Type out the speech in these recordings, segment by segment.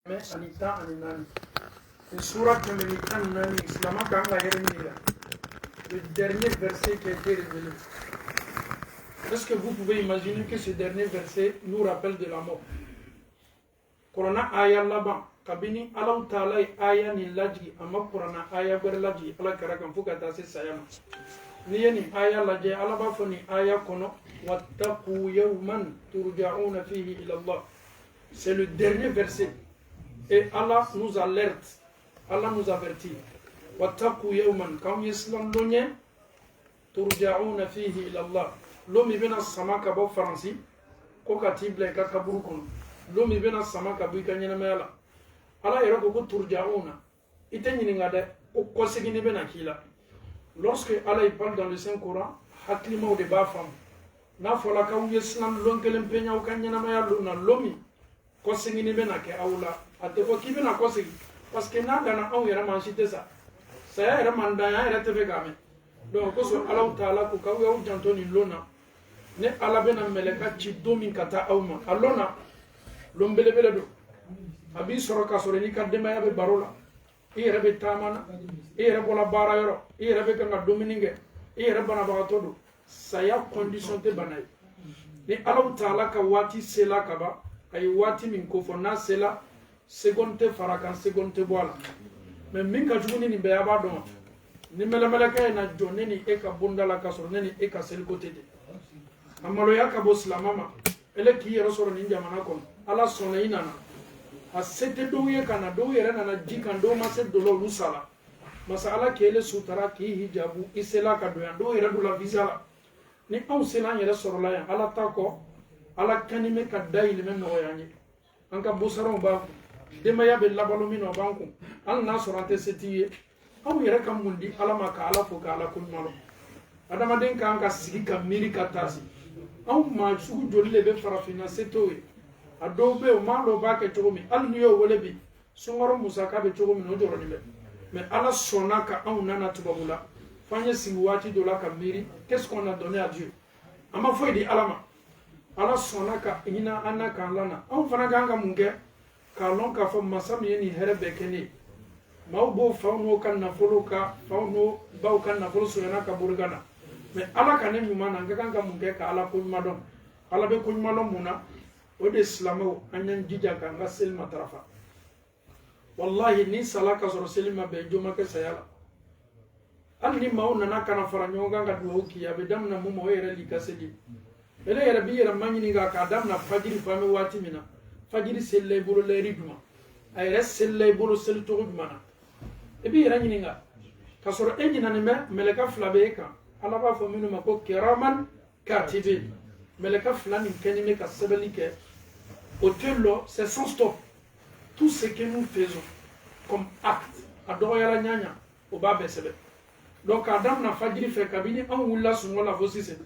Anita Aninani. Une sourate Nani, Islama Kanga Yeremia. Le dernier verset qui a été révélé. Est-ce que vous pouvez imaginer que ce dernier verset nous rappelle de la mort? Corona aya laba, kabini alaw taala aya ni laji, ama corona aya ber laji, ala karakan fukata se sayama. Ni yeni aya laji, alaba foni aya kono, wattaqu yawman turja'una fihi ila Allah. C'est le dernier verset. Et Allah nous alerte, Allah nous avertit. Wattaqu yawman, quand yislam donye, turja'una fihi ila Allah. L'homme est venu sama kabo faransi, ko katible ka kaburu kono. L'homme est venu sama kabu kanyana mela. Allah yera ko turja'una. Ite nyini ngade ko kosegini bena kila. Lorsque Allah parle dans le Saint-Coran, haklima ou de bafam. Na fola ka u yislam lonkelem penya o kanyana mela luna lomi. Kosegini bena ke awla. Ate ko kibena kosegi parce que na dana on yera manchite ça. Ça yera mandaya yera teve game. Donc ko so Allah Taala ko ka u jantoni lona. Ne ala bena meleka ci domin kata awma alona lombele bele do abi soroka soreni kadde ma yabe barola e rebe tamana e rebe la bara yoro e rebe kanga domininge e rebe na ba todo saya condition te banay ni ala taala ka wati sela kaba ay wati min ko fona sela seconde farakan seconde boala mais min ka juguni ni be aba do ni mele na joneni e ka bundala ka sorneni e ka sel côté de amalo yakabo slamama ele ki yero soro ni jamana kon ala sona inana a sete douye kana douye rena na jikando ma se dolo lusala masala kele sutara ki hijabu isela ka doya douye redu la visala ni on sela yere soro la ya ala tako ala kanime ka dayile men no yanyi anka busaro ba de maya be labalo mino banku an na sorante setiye aw yere kam mundi ala maka ala fo ka ala kun malo adama den kan ka sigi ka miri ka tasi aw ma sugu jolle be farafina setowe adobe o malo ba ke togomi al niyo wole bi songoro musaka be togomi no joro ni be mais ala sonaka aw nana tubabula fanye singwati do la ka miri qu'est-ce qu'on a donné à Dieu ama foi di alama ala sonaka ina anaka lana aw fana ganga munge ka lon ka fo masami ni herebe keni mawbo fawno kan na foloka fawno baw kan na folo soyana ka burgana mais ala kanen nyumana ngaka munge ka ala ko madon ala be ko madon muna o de islamo anyan jija ka nga selma tarafa wallahi ni salaka soro selma be joma ke sayala al ni mauna na kana faranyo nga do ki ya be damna mu mo yere li kasedi ele yere bi yere manyini ga ka damna fajiri fami wati mina fajiri selle buru le riduma ay res selle buru sel to riduma e bi yere nyini nga ka soro enjina ne meleka flabe ka ala ba fo minu mako kiraman katibin meleka flani kenime ka sebelike Otello, c'est sans stop. Tout ce que nous faisons comme acte, adoyala nyanya, oba besebe. Donc Adam na fajiri fe kabini an wula sungo la fosise.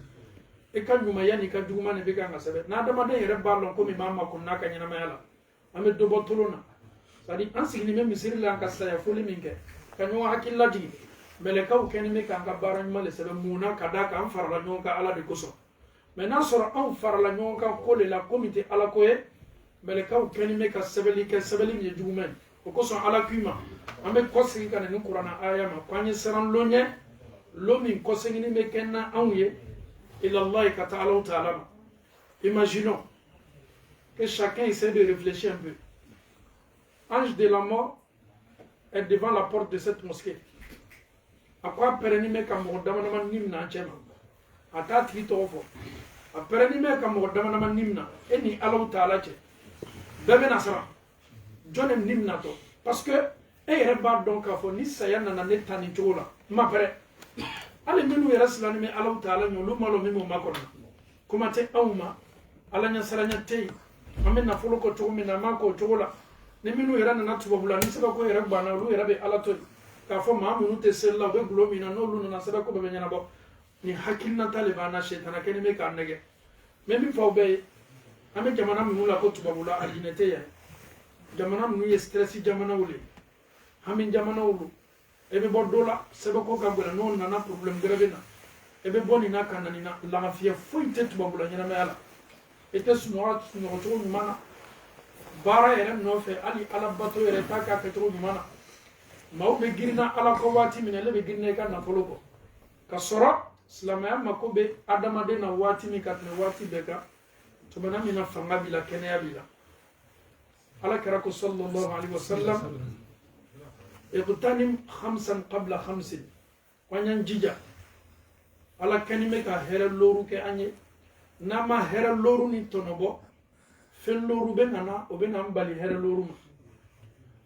E ka nyuma yani ka duguma ne beka ngasebe. Na Adam de yere balon ko mi mama ko naka nyana mayala. Ame do botolona. Sadi an signi me misiri la ka saya fuli minke. Kanyo hakilla ji. Meleka u kenime ka nga baran male sebe muna kadaka an farala nyonka ala de koso. Maintenant sora an farala nyonka ko le la comité ala koye. Meleka u kenime ka sebeli nye jugumen o ko son ala kuma ambe kosi kana ni qur'ana aya ma kwanye seran lonye lomi kosi ni me kenna anwe ila Allah ka ta'ala. Imaginons que chacun essaie de réfléchir un peu. Ange de la mort est devant la porte de cette mosquée. À quoi perenime ka mo damana nimna chema ata trito fo a perenime ka mo damana nimna eni Allah ta'ala che bebe nasara jonem nimnato parce que e reba donc afo ni sayana na netani chola ma pare ale menu yeraslani me Allah taala nyolo malo memo makona kuma te awma ala nya saranya te amena folo ko to mina mako chola ne menu yerana na tuba bulani seba ko yeraba na lu yerabe ala to ka fo ma munu te sella be gulo mina no lu na seba ko be nyana bo ni hakilna talibana shaytana kene me kanege memi fawbe ame jamana minu la ko tubabula alinete ya jamana minu ye stressi jamana wule hamin jamana wulu ebe bodola sebe ko gambela non nana problem grebena ebe boni na kanani na la mafia fointe tubabula nyana mala ete sunora to mana bara yɛrɛ nɔfɛ hali ala bato yɛrɛ ta k'a kɛcogo ɲuman na maaw bɛ girinna ala kɔ waati min na ale bɛ girinna i ka nafolo kɔ ka sɔrɔ silamɛya mako bɛ adamaden na waati min ka tɛmɛ waati bɛɛ kan tuma min na fanga b'i la kɛnɛya b'i la ala kɛra ko sallallahu alaihi wasallam iqtanim khamsan qabla khamsin wanyan jija ala kanime ka hɛrɛ loru kɛ an ye n'a ma hɛrɛ loru ni tɔnɔbɔ fɛn loru bɛ nana o bɛ na n bali hɛrɛ loru ma.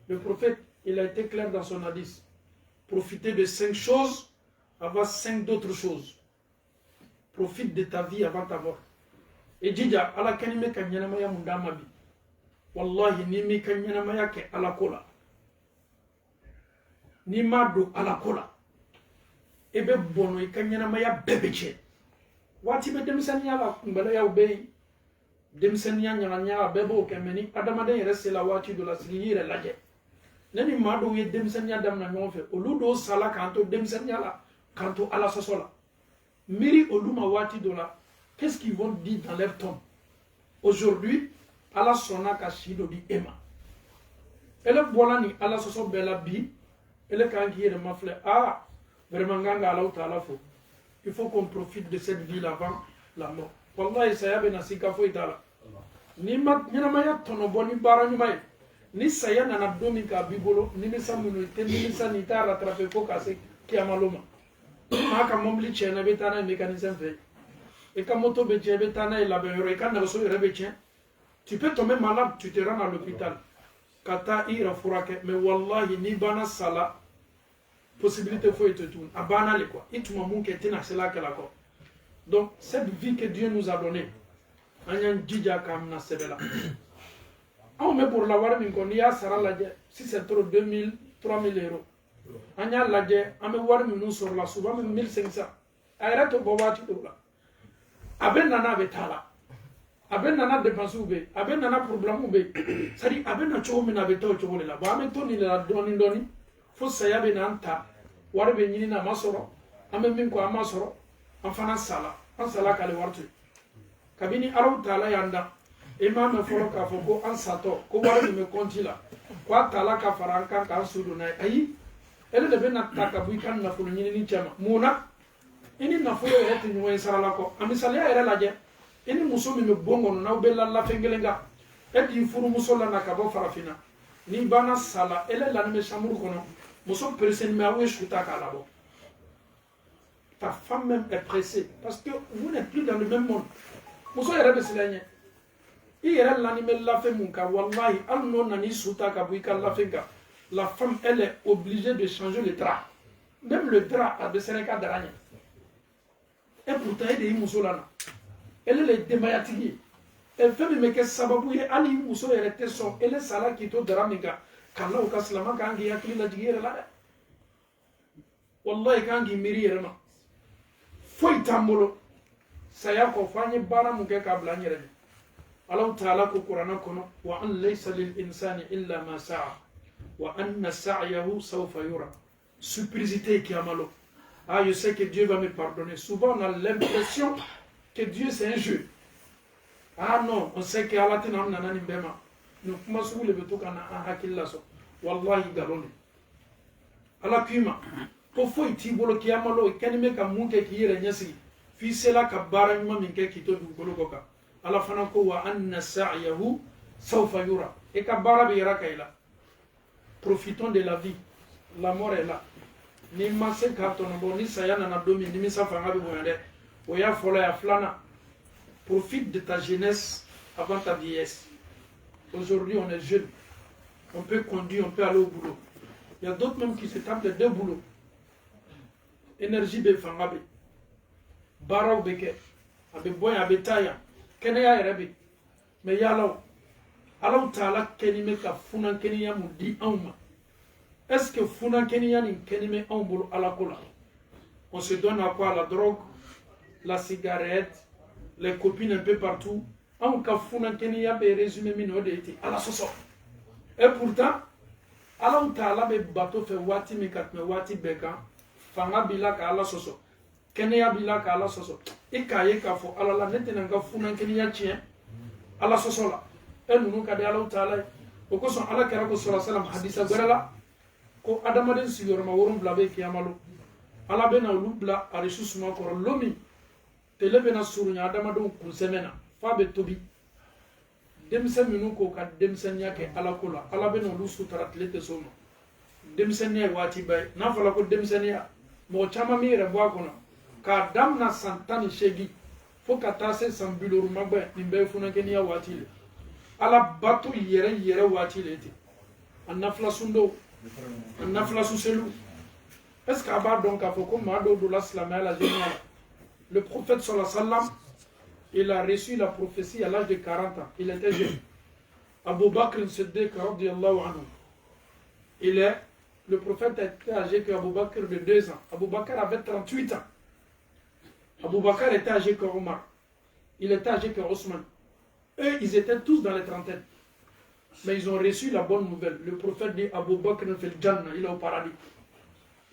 Le prophète il a été clair dans son hadith, profiter de 5 choses avoir 5 d'autres choses. Profite de ta vie avant ta mort. Et jija ala kanime ka ɲɛnamaya mun d'a ma bi wallahi ni mi ka ɲɛnamaya kɛ ala ko la ni ma don ala ko la e bɛ bɔnɔ i ka ɲɛnamaya bɛɛ bɛ tiɲɛ waati bɛ denmisɛnniya la kunbɛlayaw bɛ yen denmisɛnniya ɲagaɲaga bɛɛ b'o kɛ mɛ ni adamaden yɛrɛ sela waati dɔ la sigi y'i yɛrɛ lajɛ ne ni maa dɔw ye denmisɛnniya daminɛ ɲɔgɔn fɛ olu dɔw sala k'an to denmisɛnniya la k'an to ala sɔsɔ la miiri olu ma waati dɔ la qu'est-ce qu'ils vont dire dans leur tombe aujourd'hui ala sɔnna ka si dɔ di e ma ele bɔla ni ala sɔsɔ bɛɛ la bi ele kan k'i yɛrɛ mafilɛ vraiment n kan ka alaw taala fo il faut qu'on profite de cette vie avant la mort wallahi saya bɛ na si ka foyi t'a la ni ma ɲɛnamaya tɔnɔbɔ ni baara ɲuman ye ni saya nana don min k'a b'i bolo nimisa minnu i tɛ nimisa ni i t'a rattraper fo ka se kiyamalo ma maa ka mobili tiɲɛna i bɛ taa n'a ye mécanicien fɛ i ka moto bɛ tiɲɛ i bɛ taa n'a ye labɛnyɔrɔ i ka nɛgɛso yɛrɛ bɛ tiɲɛ tu peux tomber malade tu te rends à l'hôpital ka taa i yɛrɛ furakɛ mais wallahi ni banna sala possibilité foyi tɛ tuguni a banna le quoi i tuma mun kɛ i tɛna se la kɛla kɔ donc cette vie que Dieu nous a donnée an y'an jija k'a minɛ sɛbɛ la anw bɛ borola wari min kɔ n'i y'a sara lajɛ si c'est trop 2000 3000 euros an y'a lajɛ an bɛ wari minnu sɔrɔ la souvent même 1500 a yɛrɛ tɛ bɔ waati dɔw la a bɛ nana a bɛ taa la a bɛ nana dépenses bɛ yen a bɛ nana problème bɛ yen c'est à dire a bɛ na cogo min na a bɛ taa o cogo de la bon an bɛ to nin de la dɔɔni dɔɔni fo saya bɛ n'an ta wari bɛ ɲini na a ma sɔrɔ an bɛ min kɔ an ma sɔrɔ an fana sala an sala k'ale wari to yen kabini alaw taala y'an da i m'a mɛn fɔlɔ k'a fɔ ko an satɔ ko wari min bɛ kɔnti la ko a taala ka fara an kan k'an sudon n'a ye ayi ele de bɛ na ta ka bɔ i ka nafolo ɲinini cɛ ma mun na i ni nafolo yɛrɛ tɛ ɲɔgɔn ye sarala kɔ a misaliya yɛrɛ lajɛ i ni muso min bɛ bon kɔnɔ n'aw bɛ lafɛn kelen kan e t'i furumuso la na ka bɔ farafinna n'i banna sala ele lani bɛ chambre kɔnɔ muso pressé mais aw ye su ta k'a labɔ ta femme même est pressée parce que vous n'êtes plus dans le même monde muso yɛrɛ bɛ siran ɲɛ i yɛrɛ lani bɛ lafɛn mun kan wallahi hali n'o nana i su ta ka bɔ i ka lafɛn kan la femme elle est obligée de changer le drap même le drap a bɛ sɛnɛ ka dara ɲɛ et pourtant e de y'i muso la na ele le denbayatigi ye et fɛn min bɛ kɛ sababu ye hali i muso yɛrɛ tɛ sɔn ele sala k'i to dara min kan k'alaw ka silama kan k'i hakili lajigi yɛrɛ la dɛ wallahi kan k'i miiri yɛrɛ ma foyi t'an bolo saya kɔ fo an ye baara mun kɛ k'a bila an yɛrɛ de alaw taala ko kuranɛ kɔnɔ wa an laysa lil insani illa ma sa'a wa anna sa'yahu sawfa yura surprise tɛ kiyamalo. Ah, je sais que Dieu va me pardonner. Souvent, on a l'impression que Dieu, c'est un jeu. Ah non, on sait que Allah tena nana ni bema. Nous commençons le beto kana en hakil laso. Wallahi galone. Allah kuma. Ko fo iti bolo kiyamalo kanime ka munke ki yere nyasi. Fi sela ka bara nyuma minke ki to du bolo koka. Allah fana ko wa anna sa'yahu sawfa yura. E ka bara be yara kaila. Profitons de la vie. La mort est là. Ni mase ka tonobo ni saya nana domi ni misa fanga be boyande o ya fola ya flana. Profite de ta jeunesse avant ta vieillesse. Aujourd'hui on est jeune, on peut conduire, on peut aller au boulot. Il y a d'autres même qui se tapent les deux boulots. Énergie be fanga be bara be ke abe boy abe taya kene ya rebe mais yalaw alaw taala kenime ka funan keniya mu di anma. Est-ce que Funa Kenya ni Kenime Ambolo à la cola? On se donne à quoi? La drogue, la cigarette, les copines un peu partout. En cas Funa Kenya be résumé mino de été à la soso. Et pourtant, alors t'as la be bateau fait wati mi katme wati beka, fanga bilaka à la soso. Kenya bilaka à la soso. Et kaye ka fo ala la nete nanga Funa Kenya tien à la soso la. nunu ka di Allah taala o ko son ala kira ko sallallahu alaihi wasallam hadisa garala ko adamaden sigoroma worum blabe kiyamalo ala bena lubla ari susuma ko lomi tele bena surunya adamaden kun semena fa be tobi demsen minu ko ka demsen yake ala kula ala bena lu sutara tlete sono demsen ya wati bay na fala ko demsen ya mo chama mi re bwa kono ka damna santani shegi fo ka tase sambilor magba nimbe funa kenya wati le ala batu yere wati le ti annafla sundo annafla suselu est-ce que aba donc a foko ma do la slamé la général le prophète sallallahu alayhi wa sallam il a reçu la prophétie à l'âge de 40 ans il était jeune Abu Bakr Siddiq radiyallahu anhu le prophète était âgé que Abu Bakr de 2 ans Abu Bakr avait 38 ans Abu Bakr était âgé que Omar il était âgé que Osman eux ils étaient tous dans les trentaines mais ils ont reçu la bonne nouvelle le prophète dit Abu Bakr fil Jannah il est au paradis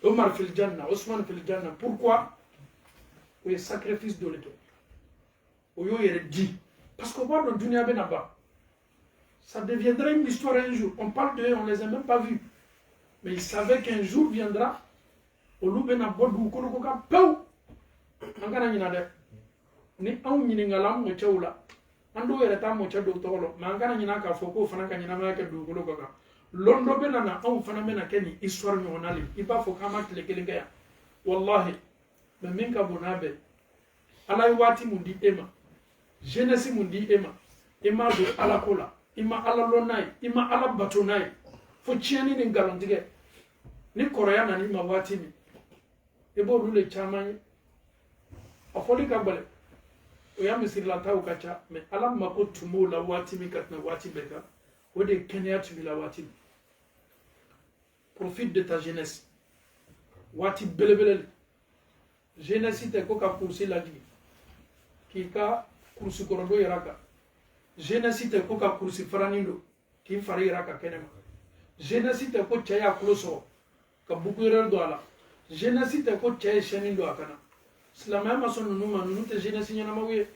Omar fil Jannah Osman fil Jannah pourquoi oui sacrifice de l'étoile Oyo yere dit parce qu'on voit dans Dunia Benaba ça deviendra une histoire un jour on parle d'eux on les a même pas vus mais ils savaient qu'un jour viendra Olu Benaba du Kolokoka Pau Angana Nina de ni an ñiningalam mo cewla ando yere ta mo cedo tolo ma ngana ñina ka foko fana ka ñina ma ke du golo kaka londo be nana an fana be na keni histoire mi onali iba fo kama tele kelinga ya wallahi be min ka bonabe ala wati mundi ema jeunesse mundi ema do ala kola ima ala lonay ima ala batonay fo cieni ni galondige ni koroya na ni ma wati mi e bo rule chamanye afoli ka bale o ya misir la taw kacha mais ala mako tumo la wati mi katna wati beka o de kenya tumi la wati profite de ta jeunesse wati belebele jeunesse te ko ka kursi la di ki ka kursi korodo yaraka jeunesse te ko ka kursi faranindo ki fari yaraka kenema jeunesse te ko chaya kloso ka bukure do ala jeunesse te ko chaya shenindo akana Islamaya mason numa nunu te jeunesse nyana mawe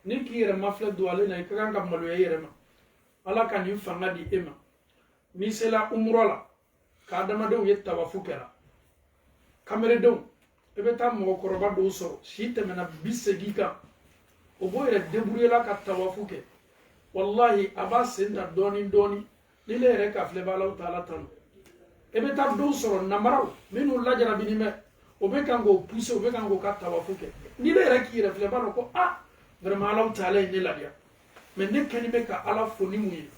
ni ki yere mafle duale na ikakan ka malu yere ma ala kan yin fanga di ema ni sela umrola ka dama do yetta wa fukera kamere do ebe ta mo koroba do so shite mena bisegi ka o bo yere debrouiller la ka tawafuke wallahi aba senda doni ni le yere ka fle bala taala tan ebe ta do so namaraw minu lajara binime obe kango pousse obe kango katta wa fuke ni le raki refle baro ko vraiment Allah taala ni la dia mais ne kani be ka ala foni muyi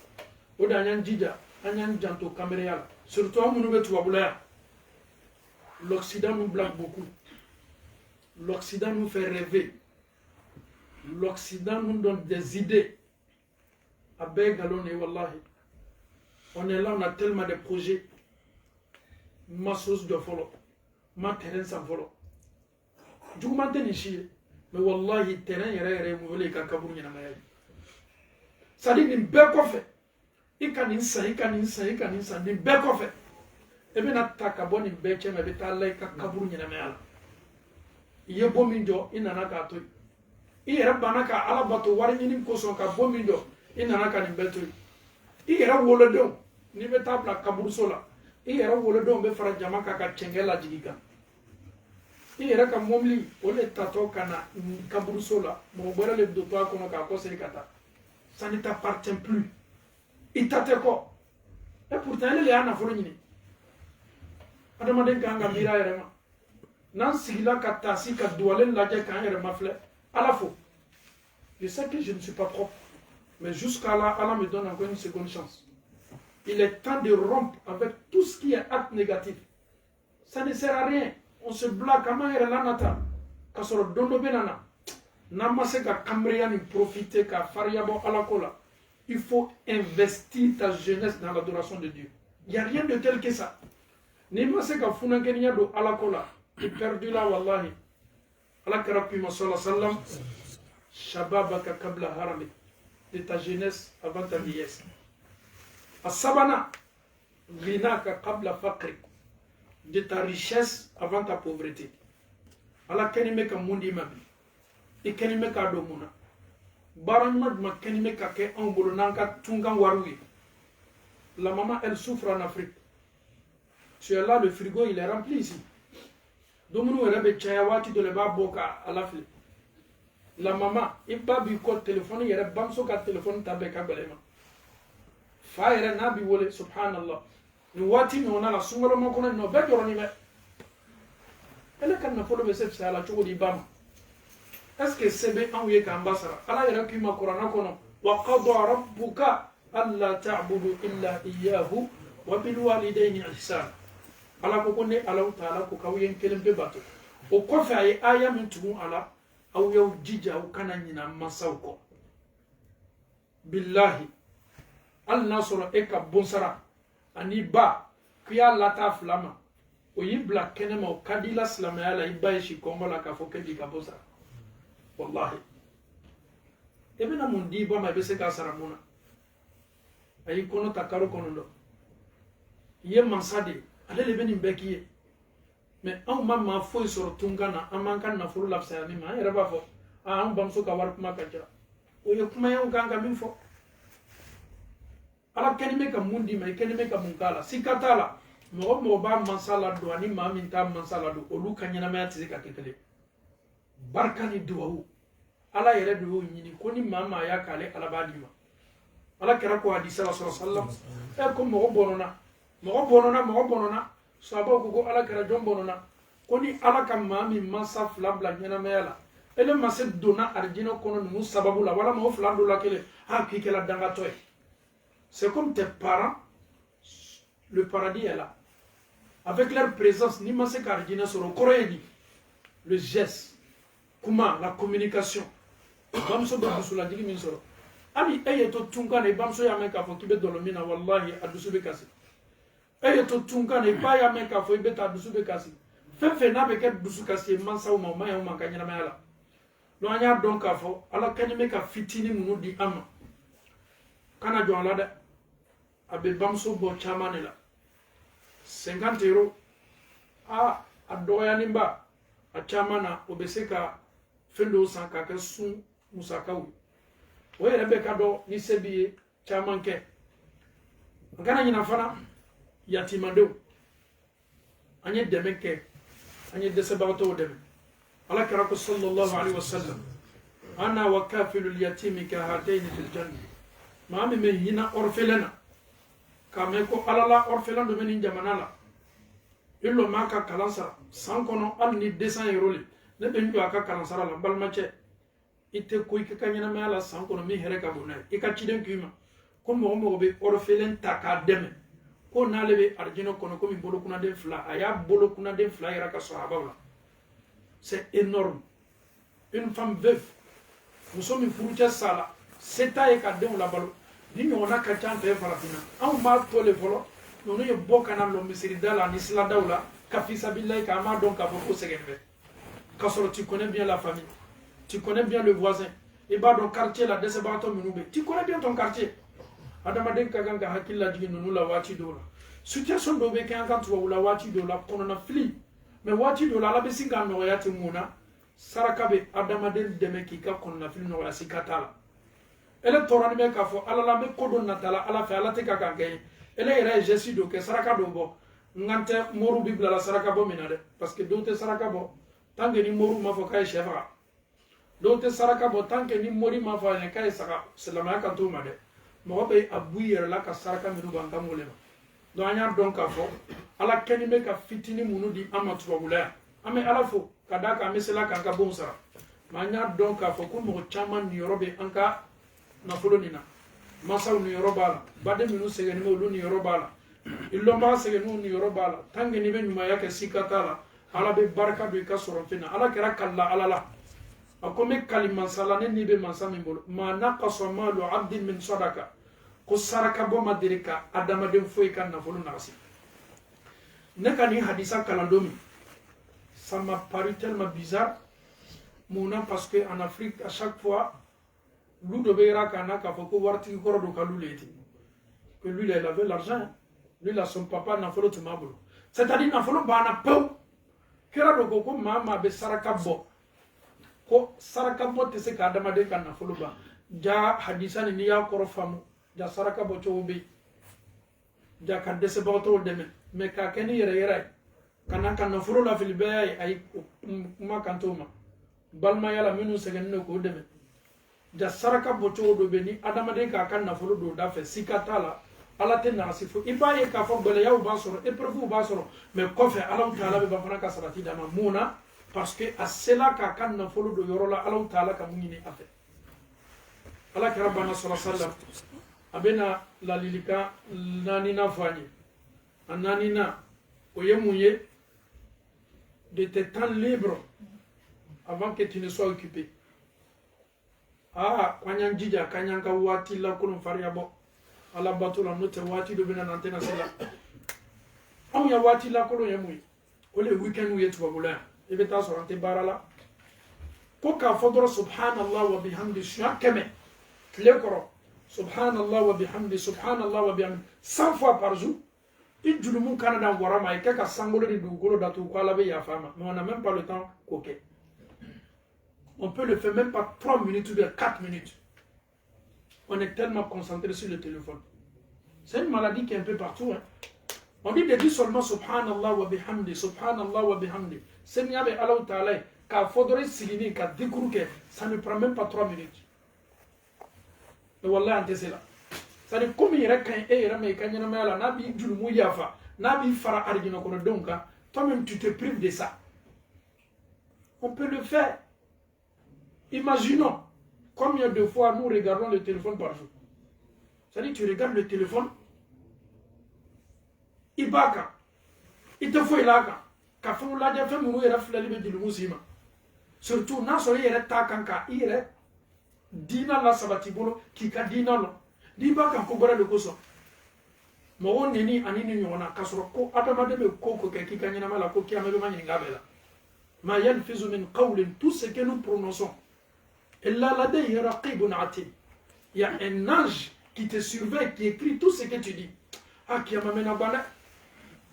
o da nyan jija anyan janto caméra surtout amunu be tuwa bulaya l'Occident nous blague beaucoup l'Occident nous fait rêver l'Occident nous donne des idées à Bégalone wallahi on est là on a tellement de projets ma source de follow ma terrain sans volo jugumante ni shi mais wallahi terrain yere mu wele ka kaburu nyina maye sadi ni be ko fe ikani nsa ni be ko fe e be na taka boni be chema be ta lai ka kaburu nyina maye ala ye bominjo inana ka to yere bana ka ala bato wari nyini ko so ka bominjo inana ka ni beto yere wolo do ni be tabla kaburu sola yere wolo do be fara jama ka chengela jigika yere ka momli ole tato kana kaburu sola mo bora le do to akono ka ko seri kata ça ne t'appartient plus itate ko et pourtant elle est ana folo nyini adama den kanga mira yere ma nan sigila kata si ka duale la je kan yere mafle à la fois je sais que je ne suis pas propre mais jusqu'à là Allah me donne encore une seconde chance il est temps de rompre avec tout ce qui est acte négatif ça ne sert à rien on se blague comment elle la nata kasoro dondo benana namase ka kamriya ni profiter ka fariabo alakola il faut investir ta jeunesse dans l'adoration de Dieu il y a rien de tel que ça ni mase ka funankenya do alakola tu perdu là wallahi ala karabi sallallahu alayhi wa sallam shababaka qabla harami de ta jeunesse avant ta vieillesse asabana ghinaka qabla faqrik de ta richesse avant ta pauvreté ala kenime ka mundi mabi e kenime ka do muna Baranma makenime kake en bolo nanka tungan warui. La maman, elle souffre en Afrique. Tu es là, le frigo, il est rempli ici. Domunu rebe chayawati de leba boka à la file. La maman, il pas bu quoi téléphone, il y a bamso ka téléphone tabe ka belema. Fa yere nabi wole subhanallah. Ni wati no na la sungalo mo kono no be joroni me. Elle kan na folo be se fsa la chogo di bam. Est-ce que c'est bien en ka ambasara? Ala yere ki ma qur'ana kono wa qada rabbuka alla ta'budu illa iyyahu wa bil walidayni ihsana. Ala ko ne ala taala ko kawiyen kelembe bato o ko fa ay aya min tugun ala aw yaw jija o kana nyina masaw ko billahi al nasra e ka bonsara ani ba kiya lata flama o yibla kenema o kadila slama ala ibai shi kongola ka fo kedi ka bonsara wallahi ebena mun di ba ma be se ka saramuna ay kono takaro kono do ye mansade ale le beni bekiye mais an mamma foy soro tungana aman kan na furu lapsa ni ma era ba fo an bamso ka war kuma kanja o ye kuma yan ganga min fo ala kenime ka mundi mai kenime ka munkala sikatala mo ba mansala do ani ma min ta mansala do olu kanyana ma yati ka kekele barkani duwa ala yere do nyini ko ni mama ya kale ala badima ala kera ko hadisa sallallahu alaihi wasallam e ko mo bonona sabo ko ala kera jom bonona koni ala kam mami masa flabla nyana mayala ele mase dona arjino kono nu sababu la wala mo flando la kele ha ki kala danga toy. C'est comme tes parents, le paradis est là avec leur présence ni mase karjina soro koroyedi le geste comment la communication bamso do busula digi min soro ami eyeto tunkane bamso ya men ka fo kibe dolomina wallahi adusube kasi eyeto tunkane ba ya men ka fo ibeta adusube kasi fefe na be ke dusu kasi mansa o ma ya o man kanyana mayala no anya don ka fo ala kanime ka fitini munu di ama kana jo ala da abe bamso bo chamane la 50 euros a adoya nimba a chamana obeseka fendo sanka ka sun musakawi o yere be kado ni sebiye chamanke ngana nyina fana yatimando anye demeke anye desebato deme ala karako sallallahu alaihi wasallam ana wa kafilul yatimi ka hatayn fil janna mami me hina orfelena kame ko alala orfelan do men jamana la illo maka kalansa sankono al ni 200 euros ne ben jo aka kalansara la balmache ite ko ikakanyana mala sankono mi here ka bonay ikachiden kuma ko mo be orfelen taka deme ko nalebe arjino kono ko mi bolo kuna den fla aya bolo kuna den fla yara ka sahaba la c'est énorme. Une femme veuve nous sommes une froutia sala seta e ka den la balo ni nyona ka chante farafina an ma to le volo no ye bokana lo misiri dala ni sila dawla ka fisa billahi ka ma donc ka beaucoup segembe ka solo tu connais bien la famille, tu connais bien le voisin et ba don quartier la dese bato minube tu connais bien ton quartier adama den ka ganga hakilla digi no la wati dola situation do be kan kan to la wati dola kono na fli mais wati dola la be singa no yati muna sarakabe adama den demeki ka kono na fli no la sikatala ele torani me ka fo ala la be kodon natala ala fa ala te ka kan gay ele era jesi do ke saraka do bo ngante moru bibla la saraka bo minade parce que do te saraka bo tanke ni moru ma fo kay shefa do te saraka bo tanke ni mori ma fo ne kay saka selama ka to ma de mo be abuyer la ka saraka mi do banka molema do anya don ka fo ala keni me ka fitini munu di amatu wala ame ala fo kadaka mesela kan ka bon sara ma nya don ka fo ko mo chaman ni yorobe anka na folo nina masaw ni yorobala bade minu segeni mo lu ni yorobala illo ma segeni ni yorobala tanke ni be nyuma yake sikatala ala be barka do ka soron fina ala kera kala ala la akome kalima sala ne ni be mansami bolo ma naqasa malu abdin min sadaqa ko saraka bo madirika adama dem foy kan na folo nasi ne kan ni hadisa kalandomi ça m'a paru tellement bizarre mon parce que en Afrique à chaque fois Ludo Beira kana ka foko warti ko do kaluleti que lui il avait l'argent lui là son papa na folo tumabolo c'est-à-dire na folo bana pew kera do ko mama be saraka bo te se ka adama de kan na folo ba ja hadisani ni ya korofamu ja saraka bocho be ja kan dese bato deme me ka keni yere kana kan no furo la fil bay ay ma kantoma balma yala minu segen no ko deme ja saraka bocho do be ni adama de ka kan na furo do da fe sikatala ala te nasifu ibaye ka fo bele yaw basoro e prefu basoro me kofe ala taala be bafana ka sarati dama muna parce que asela ka kan na furo do yorola ala taala ka munini afe ala ka rabbana sallallahu alaihi wasallam abena la lilika nanina fani ananina oyemuye de tes temps libres avant que tu ne sois occupé kwanyang jija kanyanga wati la kulun fariabo ala batula note wati do bena nantena sela am ya wati la kulun yemuye ole weekend wu yetu bagula ebe ta sorante barala ko ka fodoro subhanallah wa bihamdi shakame klekoro subhanallah wa bihamdi 100 fois par jour il julumu canada warama et kaka sangolo di dugolo datu ko ala be ya fama mais on n'a même pas le temps koke on peut le faire même pas 3 minutes ou bien 4 minutes on est tellement concentré sur le téléphone c'est une maladie qui est un peu partout hein. On dit de dire seulement subhanallah wa bihamdi c'est n'y avait Allah ta'ala ka fodore silini ka dikuru ke ça ne prend même pas 3 minutes. Et wallah ante c'est là. Ça dit comme il rekan e rame kanyana mala nabi julumu yafa nabi fara arjina kono donc toi-même tu te prives de ça. On peut le faire. Imaginons combien de fois nous regardons le téléphone par jour. Ça dit tu regardes le téléphone ibaka ite fo ilaka ka fo la ja fe mu yera flali be dilu musima surtout na so yera ta kanka ire dina la sabati bolo ki ka dina lo di baka ko bora de koso mo woni ni anini nyona kasoro ko adama de be ko ke ki kanyina mala ko kiyama be mani ngabela ma yanfizu min qawlin tout ce que nous prononçons illa ladayhi raqibun atid. Il y a un ange qui te surveille, qui écrit tout ce que tu dis. Kiyama mena bana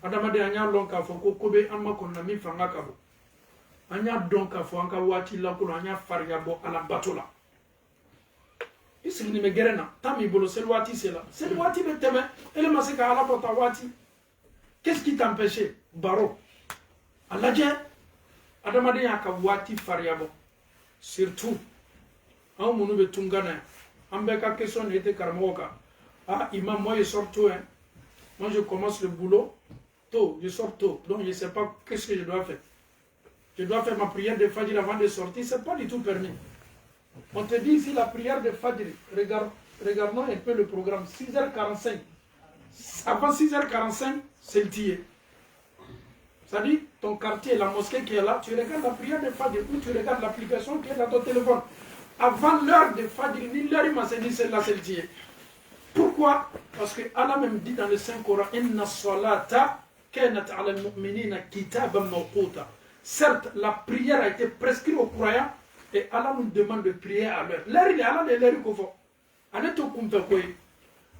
adama de anya lonka fo ko kobe amma ko na mi fanga ka bo anya donka fo anka wati la ko anya farya bo ala batola isini me gerena tami bolo sel wati c'est le wati be teme ele masika ala bota wati qu'est-ce qui t'empêchait baro ala je adama de aka wati farya bo surtout en munu be tungana ambe ka question était karmoka imam moi je sors tôt hein. Moi je commence le boulot tôt, je sors tôt, donc je ne sais pas qu'est-ce que je dois faire. Je dois faire ma prière de Fajr avant de sortir, ce n'est pas du tout permis. On te dit ici la prière de Fajr, regardons un peu le programme, 6h45. Avant 6h45, c'est le tiers. Ça dit, ton quartier, la mosquée qui est là, tu regardes la prière de Fajr ou tu regardes l'application qui est dans ton téléphone. Avant l'heure de Fajr, ni l'heure, il m'a dit celle-là, c'est le tiers. Pourquoi? Parce que Allah même dit dans le Saint-Coran, Inna salata kanat ala al-mu'minina kitaban mawquta. Certes, la prière a été prescrite aux croyants et Allah nous demande de prier à l'heure. L'heure, il est Allah de l'heure qu'il faut.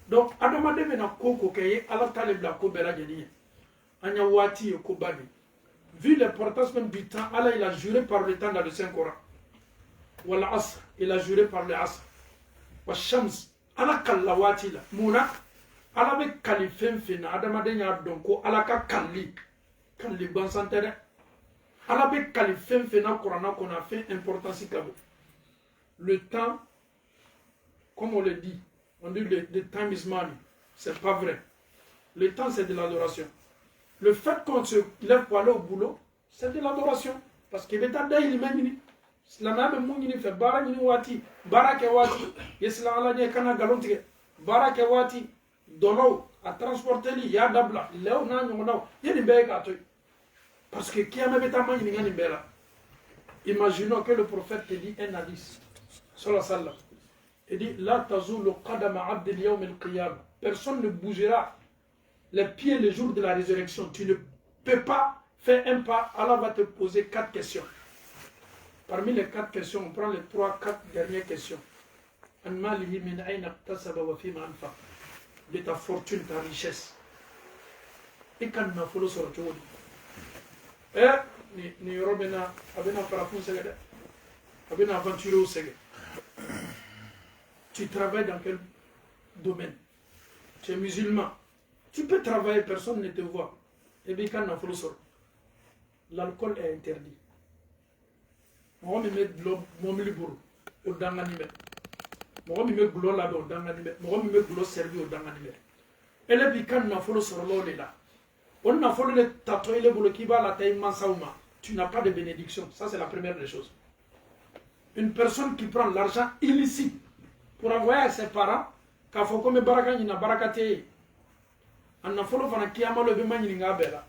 Donc, Adama de mena koko keye Allah talib la ko bela jeni. Anya wati ko bani. Vu l'importance même du temps, Allah il a juré par le temps dans le Saint-Coran. Wal asr, il a juré par le asr. Wa shams ala kalla wati la muna ala be kali fenfena adama de nya donko ala ka kalli bansantere ala be kali fenfena qur'ana qu'on a fait importance kabo le temps comme on le dit on dit le time is money c'est pas vrai le temps c'est de l'adoration le fait qu'on se lève pour aller au boulot c'est de l'adoration parce que beta day il même silama be mun ni fe bara ni wati barake wati yesla ala ne kana galontige barake wati dono a transporter li ya dabla lew na nyo no yeni be ka to parce que kiyama beta man ni ngani bela imaginons que le prophète te dit un hadith sallallahu alayhi wa sallam il dit la tazulu qadama abd al-yawm al-qiyamah personne ne bougera les pieds le jour de la résurrection tu ne peux pas faire un pas Allah va te poser 4 questions. Parmi les 4 questions, on prend les 3-4 dernières questions. De ta fortune, ta richesse. Et quand on a fait le sort, ni robena abena parafu segede abena aventure au segede Tu travailles dans quel domaine? Tu es musulman. Tu peux travailler, personne ne te voit. Et bien, quand on a l'alcool est interdit. On met de l'eau, on met le bourreau, au danganime. On met de l'eau là-bas, au danganime. On met de l'eau servie au danganime. Et là, quand on a fait le là, on a fait le tatouage, le boulot qui va à la taille mansaouma. Tu n'as pas de bénédiction. Ça, c'est la première des choses. Une personne qui prend l'argent illicite pour envoyer à ses parents, quand faut comme baraka ni na barakate, on a fait le fana qui a mal le bimani ni ngabela.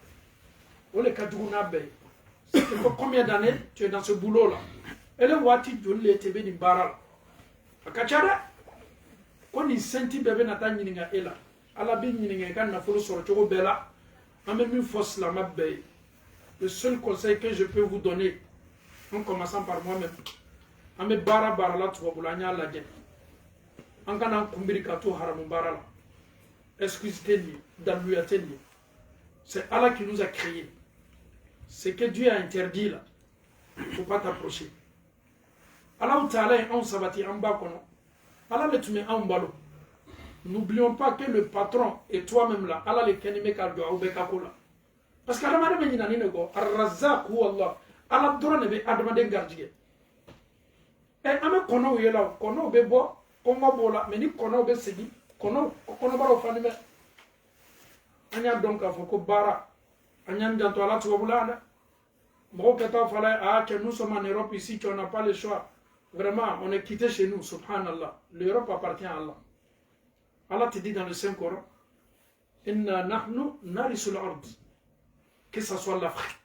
On le kadou na be. Combien d'années tu es dans ce boulot là? Et le wati joli le tebe ni baral. Akachara, quand il senti bébé na ta ni nga ela. Ala bi ni nga kan na folo soro choko bela. Même une force la mabbe. Le seul conseil que je peux vous donner, en commençant par moi-même, ame bara bara la tuwa bulanya la jen. En kana kumbiri kato haramu bara la. Excusez-moi, daluyateni. C'est Allah qui nous a créés. Ce que Dieu a interdit là, il ne faut pas t'approcher. Allah ou Ta'ala est en sabati en bas kono. Allah le tume en balo. N'oublions pas que le patron et toi-même là, Allah le kenime kaldoa ou bekakola. Parce que Allah m'a dit nani nego, Ar-Razzaq ou Allah, Allah dora nebe adama den gardie. Et ame kono yela, kono bebo, kongo bola, meni kono be segi, kono baro fanime. Anya donc afoko bara. Anyan janto ala tu wabulana. Moko keta fala que nous sommes en Europe ici, qu'on n'a pas le choix. Vraiment, on est quitté chez nous, subhanallah. L'Europe appartient à Allah. Allah te dit dans le Saint-Coran, Inna nahnu narisul ard. Que ce soit l'Afrique,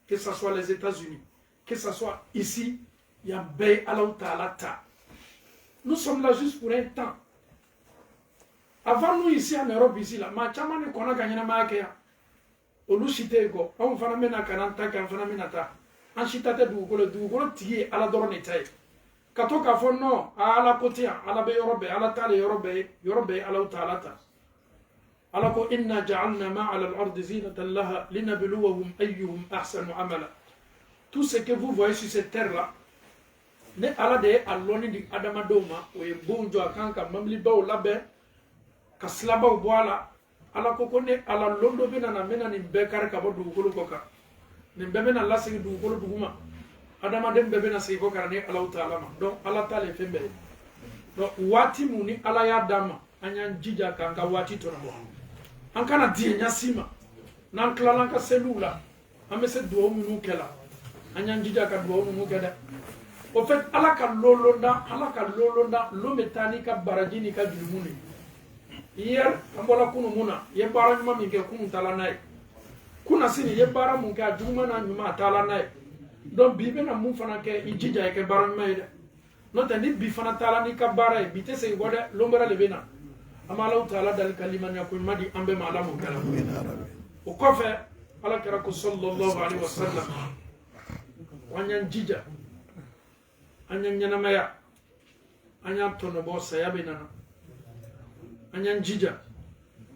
que ce soit les États-Unis, que ce soit ici, il y a Bay Allah Ta'ala ta. Nous sommes là juste pour un temps. Avant nous ici en Europe, ici, là, ma chamane kona gagné na maakea. Olu cité ko on fana mena kananta kan fana mena ta an citate dugukolo tigi ala dɔrɔn de ta ye ka to k'a fɔ non ala ko ten yan ala bɛ yɔrɔ bɛɛ ala t'ale yɔrɔ bɛɛ ala t'ala ta ala ko inna ja'alna ma ala al-ardi zinatan laha linabluwahum ayyuhum ahsanu amala. Tout ce que vous voyez sur cette terre là ne ala de ye a lɔnni di adamadenw ma o ye bon jɔ a kan ka mamilibaw labɛn ka silabaw bɔ a la. Ala ko ne ala londo bena na mena ni bekar ka bo dugukolo ko ka ni bebe na lasigi dugukolo duguma adama dem bebe na sigi ko karane ala ta'ala ma donc ala ta'ala fembe donc wati muni ala ya dama anyan jija ka nga wati to no an kana die nyasima nan klalan ka selula ame se do munu kela anyan jija ka do munu keda au fait ala ka lolonda lo metani ka barajini ka julmuni. Hier, ambola kunu muna, ye bara nyuma minke kunu tala nae. Kuna sini ye bara munke ajuma na nyuma tala nae. Donc bibe na mun fana ke ijija ke bara nyuma ide. Note ni bi fana tala ni ka bara e bite se ngode lombera lebena. Amala utala dal kalimani ya kuimadi ambe maala mukala. O kofe ala kira ko sallallahu alaihi wasallam. Wanyan jija. Anyan nyanamaya. Anyan tono bo sayabe nana. Anyan jija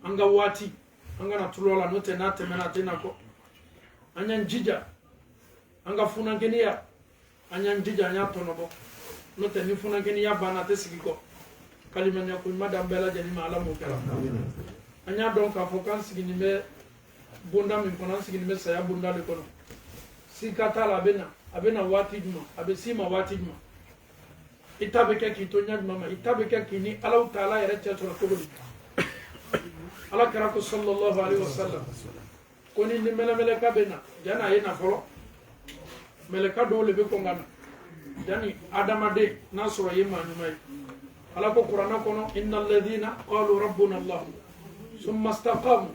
anga wati anga na tulola note na temena tena ko anyan jija anga funa genia anyan jija nya tonobo note ni funa genia bana te sigiko kalima nya ko madam bela jani mala mo kala anya donc a fokan sigini me bunda min konan sigini me saya bunda le kono sikata la abena wati duma abesima wati duma itabe ke ki to nyad mama itabe ke ki ni Allah Ta'ala yare teto ko bodi Allah karako sallallahu alaihi wasallam koni ni mele ka bena jana yena folo mele ka do le be ko ngana jani adama de nasro yema nyumai Allah ko qur'ana kono innal ladina qalu rabbuna Allah thumma istaqamu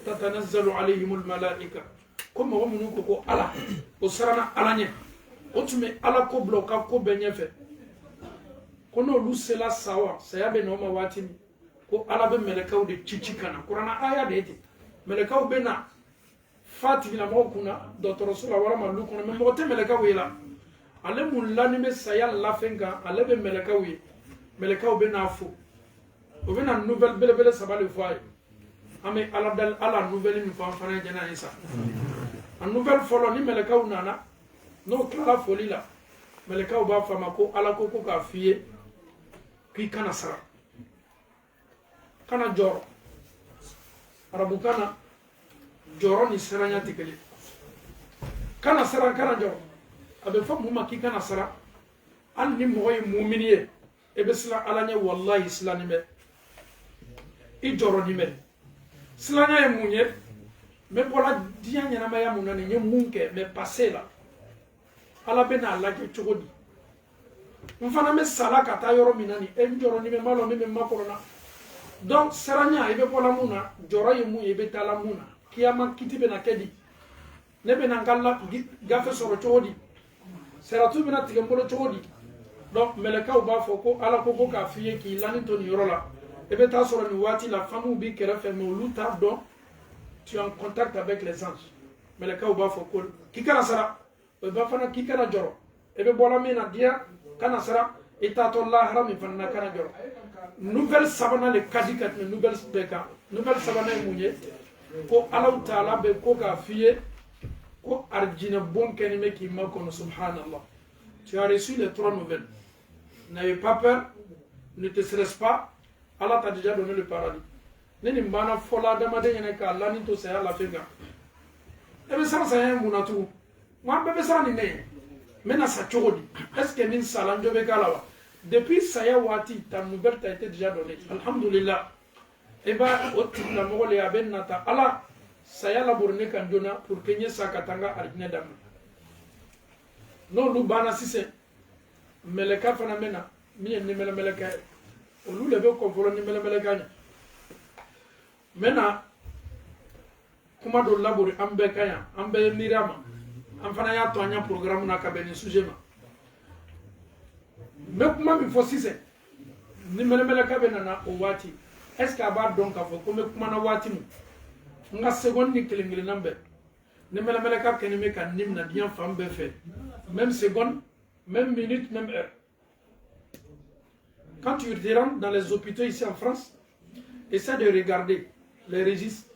tatanazzalu alaihimul malaika comme on nous ko ala o sarana alanye otume ala ko bloka ko benyefe kono lusela sawa sayabe no ma watini ko ala be melekaw de chichikana qur'ana aya de ete melekaw be na fati na mo kuna docteur rasul wala malu kono me mo te melekaw yela ale mulani me sayal la fenga ale be melekaw be na fu o be na nouvelle bele sabale foi ame ala dal ala nouvelle mi fa fana jana isa a nouvelle folo ni melekaw nana no kala folila melekaw ba fama ko ala ko ka fiye k'i kana sara kana jɔrɔ arabukan na jɔrɔ ni siranya tɛ kelen kana sara kana jɔrɔ a bɛ fɔ mun ma k'i kana sara hali ni mɔgɔ ye mumini ye e bɛ siran ala ɲɛ wallahi silanin bɛ i jɔrɔnin bɛ silanya ye mun ye n bɛ bɔra diɲɛ ɲɛnamaya mun na nin ye mun kɛ mɛ passé la ala bɛ n'a lajɛ cogo di n fana bɛ sala ka taa yɔrɔ min na nin e jɔrɔnin bɛ n b'a dɔn min bɛ n makɔrɔ donc siranya i bɛ bɔla mun na jɔrɔ ye mun ye i bɛ taa la mun na kiyama kiti bɛ na kɛ di ne bɛ na n ka gafe sɔrɔ cogo di saratu bɛ na tigɛ n bolo cogo di donc mɛlɛkaw b'a fɔ ko ala ko k'a f'i ye k'i lani to nin yɔrɔ la i bɛ taa sɔrɔ nin waati la famiw b'i kɛrɛfɛ mais olu t'a dɔn tu es en contact avec les anges mɛlɛkaw b'a fɔ ko k'i kana sara o b'a fana k'i kana jɔrɔ i bɛ bɔla min na diɲɛ kana sara i taatɔ lahara min fana na kana jɔrɔ nouvelle sabanan le ka di ka tɛmɛ nouvelle bɛɛ kan nouvelle sabanan ye mun ye ko alaw taala bɛ ko k'a f'i ye ko arijinɛ bon kɛlen bɛ k'i makɔnɔ subhanallah tu as reçu les 3 nouvelles n'ayez pas peur ne te stresse pas Allah t'a déjà donné le paradis ne nin banna fɔla adamaden ɲɛna k'a lani to saya lafiya kan e bɛ siran saya mun na tugun wa an bɛɛ bɛ siran nin ne ye n bɛna sa cogo di est ce que nin sala n jɔ bɛ k'a la wa depuis saya waati ta nouvelle t'a été déjà donnée alhamdulillah e b'a o tigilamɔgɔ le a bɛ nata ala saya laburu ne kan joona pour que n ye sa ka taa n ka arijinɛ daminɛ n'olu banna sisan mɛlɛka fana bɛ na min ye nimɛlɛmɛlɛka ye olu le bɛ kɔn fɔlɔ nimɛlɛmɛlɛka ɲɛ n bɛ na kuma dɔ laburu an bɛɛ ka yan an bɛɛ ye miiri a ma an fana y'a to an ya programme na ka bɛn nin sujet ma n bɛ kuma min fɔ sisan nimɛlɛmɛlɛka bɛ nana o waati est ce que a b'a dɔn k'a fɔ ko n bɛ kuma na waati min n ka seconde ni kelen kelenna bɛɛ nimɛlɛmɛlɛka kɛlen bɛ ka nin minɛ diɲɛ fan bɛɛ fɛ même seconde même minute même heure. Quand tu te rends dans les hôpitaux ici en France, essaie de regarder les registres.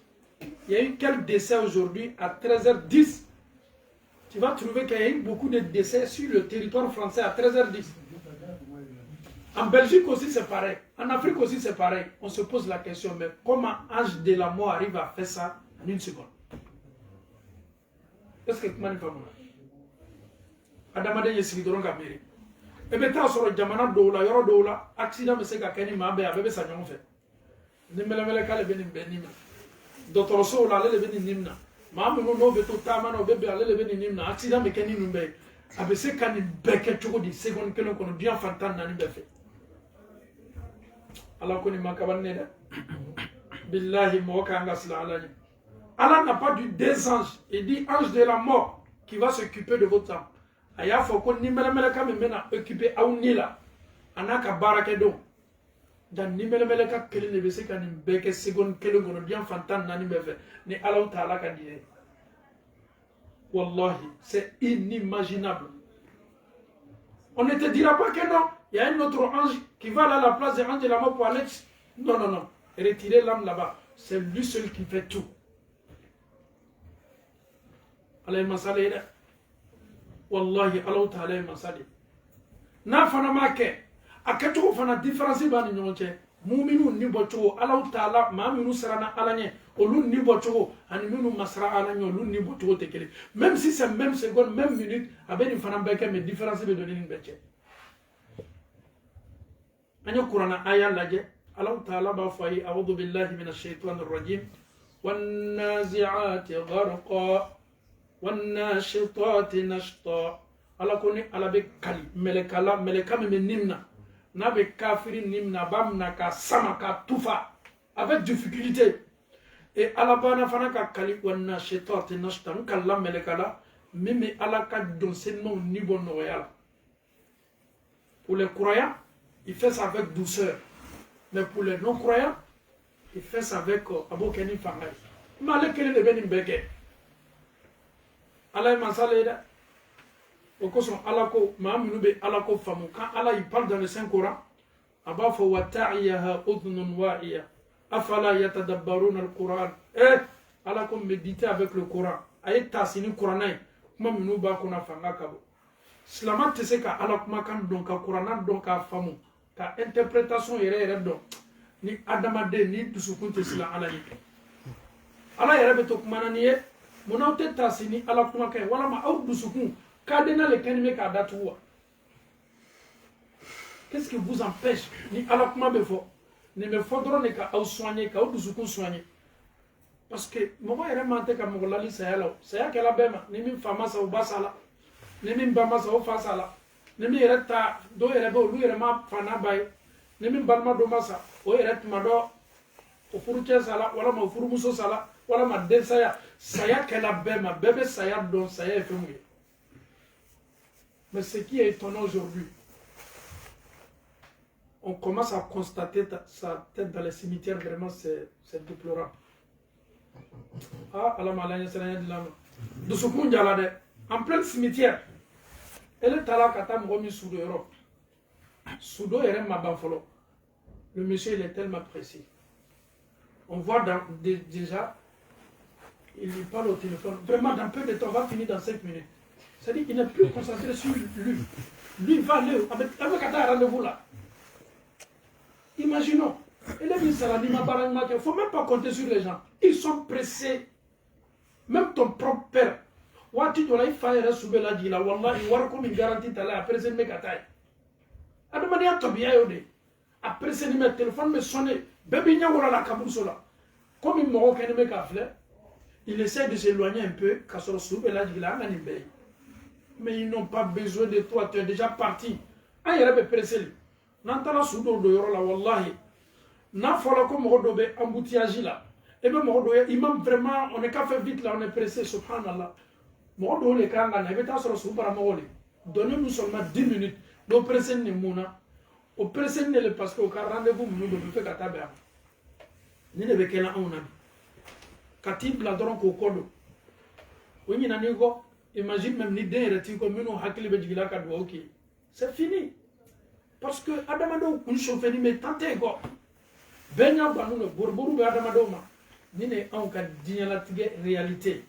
Il y a eu quelques décès aujourd'hui à 13h10. Tu vas trouver qu'il y a eu beaucoup de décès sur le territoire français à 13h10. En Belgique aussi c'est pareil. En Afrique aussi c'est pareil. On se pose la question, mais comment Ange de la mort arrive à faire ça en une seconde? Est-ce que tu m'as dit pas moi? Adamade yesigi doron ka meri e be taa sɔrɔ jamana dɔw la yɔrɔ dɔw la accident bɛ se ka kɛ ni maa bɛɛ a bɛɛ bɛ sa ɲɔgɔn fɛ ni mɛlɛmɛlɛka le bɛ nin bɛɛ nin na dɔgɔtɔrɔsow la ale le bɛ nin nin na maa minnu n'o bɛ to taama na o bɛ bɛn ale le bɛ nin nin na accident bɛ kɛ ni ninnu bɛɛ ye a bɛ se ka nin bɛɛ kɛ cogo di seconde kelen kɔnɔ diɲɛ fan tan naani bɛɛ fɛ ala ko nin ma kabali ne dɛ billahi mɔgɔ kan ka siran ala ɲɛ ala n'a pas dit des anges il dit ange de la mort qui va s'occuper de votre âme. A y'a fɔ ko ni mɛlɛmɛlɛka min bɛna occuper aw ni la a n'a ka baarakɛdenw dan ni mɛlɛmɛlɛka kelen de bɛ se ka nin bɛɛ kɛ seconde kelen kɔnɔ diɲɛ fan tan naani bɛɛ fɛ ni alaw taala ka di ye wallahi c'est inimaginable. On ne te dira pas que non, il y a un autre ange qui va aller à la place de l'ange de la mort pour aller non non non retirer l'âme là-bas, c'est lui seul qui fait tout. Allah masale da wallahi Allah ta'ala masali na fana ma ke akato fana difference ba ni nyonche mu'minu ni bocho Allah ta'ala ma minu sarana alanye olu ni bocho ani minu masra alanye olu ni bocho te kele même si c'est même seconde même minute abeni fana ba ke mais différence be donner ni beche anya qur'ana aya laje Allah ta'ala ba fayi a'udhu billahi minash shaitanir rajim wan nazi'ati gharqa والناشطات نشطا على كوني على بكالي ملكالا ملكا من نمنا نابي كافرين نمنا بامنا كا سما كا توفا avec difficulté et ala bana fana ka kali والناشطات نشطا نكلا ملكالا mimi ala ka don seulement au niveau royal. Pour les croyants il fait ça avec douceur, mais pour les non croyants il fait ça avec abokeni fangay malekele de benim beke Allah masale da okoso alako maaminu be alako famu quand Allah il parle dans le Saint Coran aba fa wata'iyaha udhunun wa'iya afala yatadabbaruna al-Quran alako méditer avec le Coran ay tasini Quranay kuma minu ba kona fanga kabo silama tese ka ala kuma kan don ka Quran don ka famu ka interprétation yɛrɛ dɔn ni adamaden ni dusukun tɛ siran ala ye ala yɛrɛ bɛ to kumana ni ye mun n'aw tɛ taa si ni ala kuma kɛ walama aw dusukun kadena le kɛni bɛ k'a datugu wa qu'est-ce qui vous empêche ni ala kuma bɛ fɔ nin bɛ fɔ dɔrɔn de ka aw soigner ka aw dusukun soigner parce que mɔgɔ yɛrɛ man tɛ ka mɔgɔ lali saya la saya kɛla bɛɛ ma ni min fa ma sa o ba sa la ni min ba ma sa o fa sa la ni min yɛrɛ ta dɔw yɛrɛ bɛ olu yɛrɛ ma fa n'a ba ye ni min balima dɔ ma sa o yɛrɛ tuma dɔ o furucɛ sa la walama o furumuso sa la walama den saya saya kɛla bɛɛ ma bɛɛ bɛ saya dɔn saya ye fɛn mun ye mais ce qui est étonnant aujourd'hui on commence à constater sa tête dans les cimetières vraiment c'est déplorable ah ala ma la ɲɛsiranya di la ma dusukun jala dɛ en plein cimetière ele taara ka taa mɔgɔ min sudo yɔrɔ sudo yɛrɛ ma ban fɔlɔ le monsieur il est tellement précis on voit déjà il lui parle au téléphone vraiment dans peu de temps on va finir dans 5 minutes c'est-à-dire qu'il n'est plus concentré sur lui va aller avec un rendez-vous là imaginons il est mis à il ne faut même pas compter sur les gens ils sont pressés même ton propre père wati dola il fa yɛrɛ sube la jigin la wallahi wari ko min garanti ta la a pressé ni bɛ ka taa ye adamadenya tabiya y'o de a pressé ni bɛ téléphone bɛ sonné bɛɛ b'i ɲɛ wala la kaburuso la komi mɔgɔw kɛni bɛ k'a filɛ il essaie de s'éloigner un peu k'a sɔrɔ sube la jigin la an ka nin bɛɛ ye mais ils n'ont pas besoin de toi tu es déjà parti an yɛrɛ bɛ pressé li n'an taara su dɔw do yɔrɔ la wallahi n'a fɔra ko mɔgɔ dɔ bɛ embouteillage la et bien mɔgɔ dɔ ye imam vraiment on est qu'à faire vite là on est pressé subhanallah mɔgɔ dɔw le kan ka na i bɛ taa sɔrɔ su bara mɔgɔ le donnez-nous seulement 10 minutes n'o pressé ni mun na o pressé ne le parce que o ka rendez-vous minnu don bɛ fɛ ka taa bɛn a ma ni de bɛ kɛla anw na bi ka t'i bila dɔrɔn k'o kɔ don o ɲinan'i kɔ imagine même ni den yɛrɛ t'i kɔ minnu hakili bɛ jigin ka dugawu k'i c'est fini parce que adamadenw kun sofɛli bɛ tan tɛ kɔ bɛɛ ɲa banu de boriboru bɛ adamadenw ma ni ne anw ka diɲɛlatigɛ réalité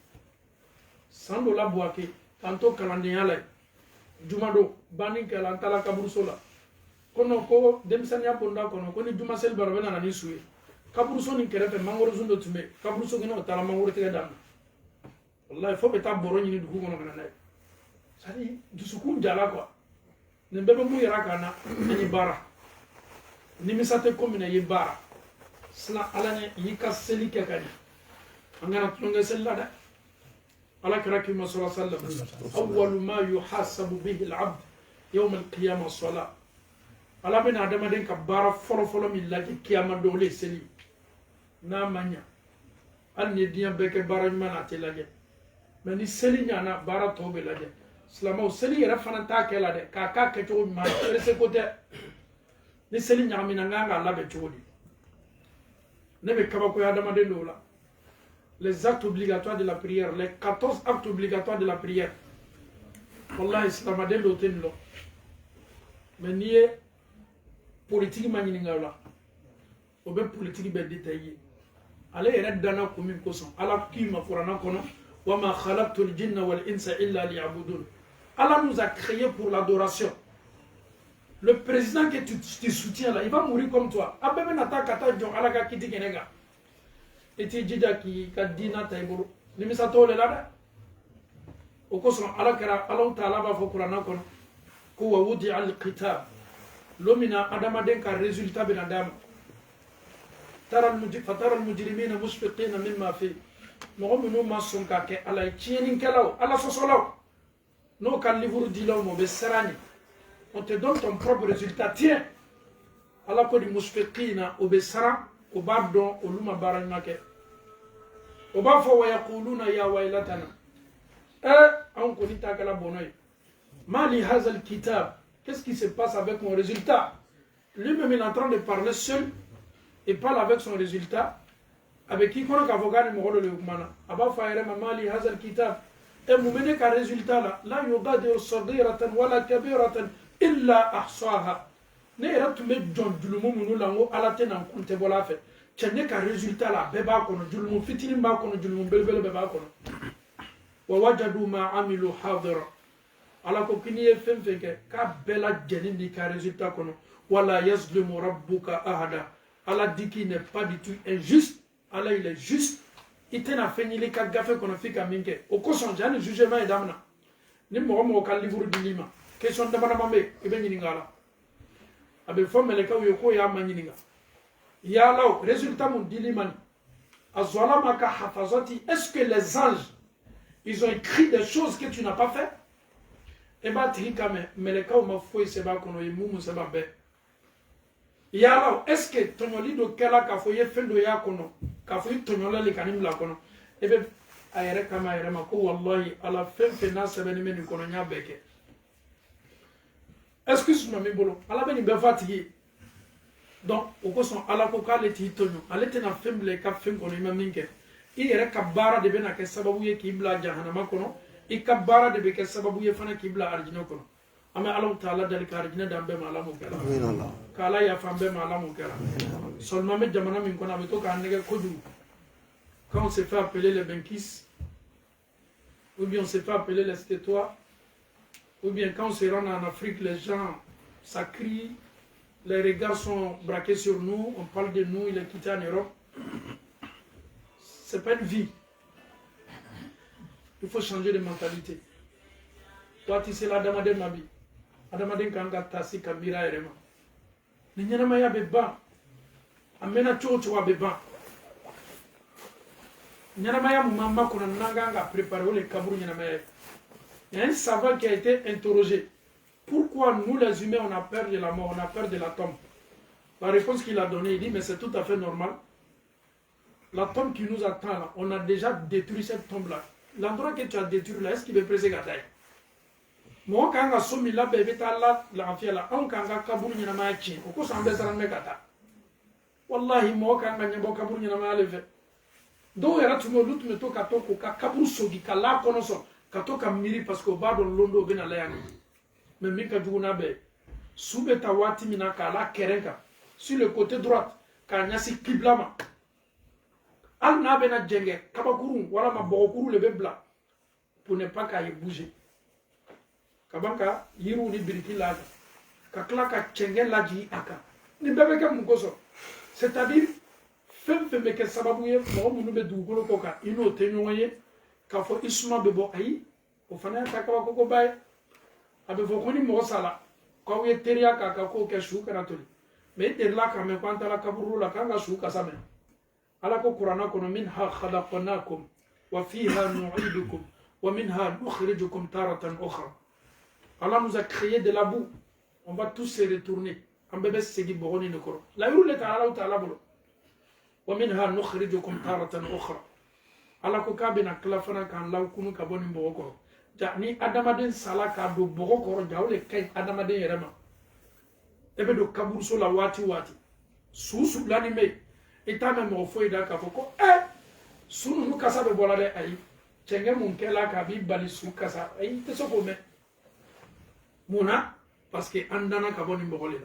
san dɔ la Buwake k'an to kalandenya la juma don banni kɛla an taara kaburuso la ko non ko denmisɛnniya bonda kɔnɔ ko ni juma seli bara o bɛ nana ni su ye kaburuso nin kɛrɛfɛ mangorosun dɔ tun bɛ yen kaburuso kɛnɛ o taara mangoro tigɛ daminɛ wallahi fo bɛ taa bɔrɔ ɲini dugu kɔnɔ ka na n'a ye c'est à dire dusukun jala quoi nin bɛɛ bɛ mun yira k'an na an ye baara nimisa tɛ ko min na i ye baara sinon ala ɲɛ i y'i ka seli kɛ ka ɲɛ an kana tulonkɛ seli la dɛ ala kira k'i ma sɔrɔ sallam awwalu ma yuhasabu bihi al-abd yawm al-qiyamah as-salat ala bɛna adamaden ka baara fɔlɔ-fɔlɔ min lajɛ kiyama don o de ye seli n'a ma ɲa hali ni diɲɛ bɛɛ kɛ baara ɲuman na a tɛ lajɛ mais ni seli ɲana baara tɔw bɛ lajɛ silamɛw seli yɛrɛ fana t'a kɛ la dɛ k'a k'a kɛcogo ɲuman pressé ko tɛ ni seli ɲagamina n kan k'a labɛn cogo di ne bɛ kabakoya adamaden dɔw la les actes obligatoires de la prière les 14 actes obligatoires de la prière wallahi silamaden dɔw tɛ nin dɔn mais n'i ye politique ma ɲininka o la o bɛ politique bɛɛ détaillé ale yɛrɛ danna kun min kosɔn ala k'i ma kuranna kɔnɔ wa ma khalaqtu al-jinna wal insa illa liya'budun Allah nous a créé pour l'adoration. Le président que tu soutiens là, il va mourir comme toi. Abebe nata kata jon ala ka kiti kenega. Eti jija ki ka dina taiburu. Nimisa tole la da. Okoso ala kara ala taala ba fo Qur'an kono. Ko wa wudi al-kitab. Lomina adama den ka résultat bin adam. Tara al-mujrimina mushfiqina mimma fi. Mo minu ma sonka ke ala chienin kelaw ala sosolaw. No kan livre dilaw mo be serani. On te donne ton propre résultat. Tiens, Allah ko di mushfiqina o be sara o ba don o luma baranake. O ba fo wa yaquluna ya waylatana. On ko ni ta kala bonoy. Mali hadha al-kitab. Qu'est-ce qui se passe avec mon résultat? Lui-même il est en train de parler seul et parle avec son résultat. Avec qui qu'on a avocat ni mo le kumana. Aba fa yere mali hadha al-kitab. Et moumene ka résultat là, la yugadiru saghiratan wala kabiratan illa ahsaha. Ne era tumbe jon julumu munu lango ala tena kunte bola fe. Chene ka résultat là, beba kono julumu fitini ba kono julumu belbele beba kono. Wa wajadu ma amilu hadira. ala ko kini ye fen fen ke ka bela jeni ni ka résultat kono wala yazlimu rabbuka ahada ala diki n'est pas du tout injuste ala il est juste itena fenyili ka gafe kono fika minke o ko son jani jugement et damna ni mo ka livre di lima question de bana mambe ibe nyini ngala abe fo meleka yo ko ya manyini nga ya law résultat mon di lima azwalama ka hafazati est-ce que les anges ils ont écrit des choses que tu n'as pas fait et bah trika meleka o ma foi se ba kono e mumu se ba be ya law est-ce que tonoli do kala ka fo ye fendo ya kono ka fo tonyola le kanim la kono e be ayere kama ayere ma ko wallahi ala fen na sebeni meni kono nya beke est-ce que ce me bolo ala beni be fatigué donc o ko son ala ko kale ti tonyo ale tena femble ka fen kono ima minke i yere ka bara de bena ke sababu ye kibla jahannama kono i ka bara de be ke sababu ye fana kibla arjina kono ama Allah taala dal ka arjina dambe mala mo kala amin allah kala ya fambe mala mo kala seulement me jamana min kono abeto ka nege kodu quand on se fait appeler les Benkis ou bien on se fait appeler les Stétois ou bien quand on se rend en Afrique les gens ça crie les regards sont braqués sur nous on parle de nous il est quitté en Europe c'est pas une vie il faut changer de mentalité toi tu sais la dama de mabi adama den kanga tasi kabira erema ni nyana maya beba amena chocho beba nyana maya mama kuna nanga préparer les kaburu nyana maya. Il y a un savant qui a été interrogé. Pourquoi nous les humains on a peur de la mort, on a peur de la tombe? La réponse qu'il a donnée, il dit mais c'est tout à fait normal. La tombe qui nous attend là, on a déjà détruit cette tombe là. L'endroit que tu as détruit là, est-ce qu'il veut presser Gataï? Moi quand on a soumis là, bébé ta là, l'enfant là, on kanga kaburu nyana maya chi. Oko sambe saran megata. Wallahi moi quand on a nyabo kaburu nyana maya leve. Do era tumo lutu meto katoko ka kaburu sogi kala konoso. Katoka miri parce que bado londo bena layani mais mika djuna be sube tawati mina kala kerenka sur le côté droite ka nyasi kiblama al na bena djenge kabakuru wala ma bokuru le bebla pour ne pas qu'à y bouger kabanka yiru ni biriki la ka klaka chenge laji aka ni bebe ka mukoso c'est-à-dire fem me ke sababu ye mo munu be dugolo koka ino tenyoye ka fo isuma be bo ayi o fana ta ka ko bay abe fo ko ni mo sala ko ye teria ka ko ke shu kana toli me der la ka me kwanta la kaburu la kanga shu ka same ala ko qur'ana ko min ha khalaqnakum wa fiha nu'idukum wa minha nukhrijukum taratan ukhra. Allah nous a créé de la boue, on va tous se retourner am bebe segi bogoni ne ko la yuru le ta'ala bolo wa minha nukhrijukum taratan ukhra. ala ko kabina klafana kan law kunu ka boni mbogo ko ja ni adamaden sala ka do bogo ko jawle kay adamaden yerema ebe do kabur so la wati susu lani me etame mo foida ka foko sunu nu kasa be bolade ay cenge mun kela ka bi bali su kasa ay te so ko me muna parce que andana ka boni mbogo le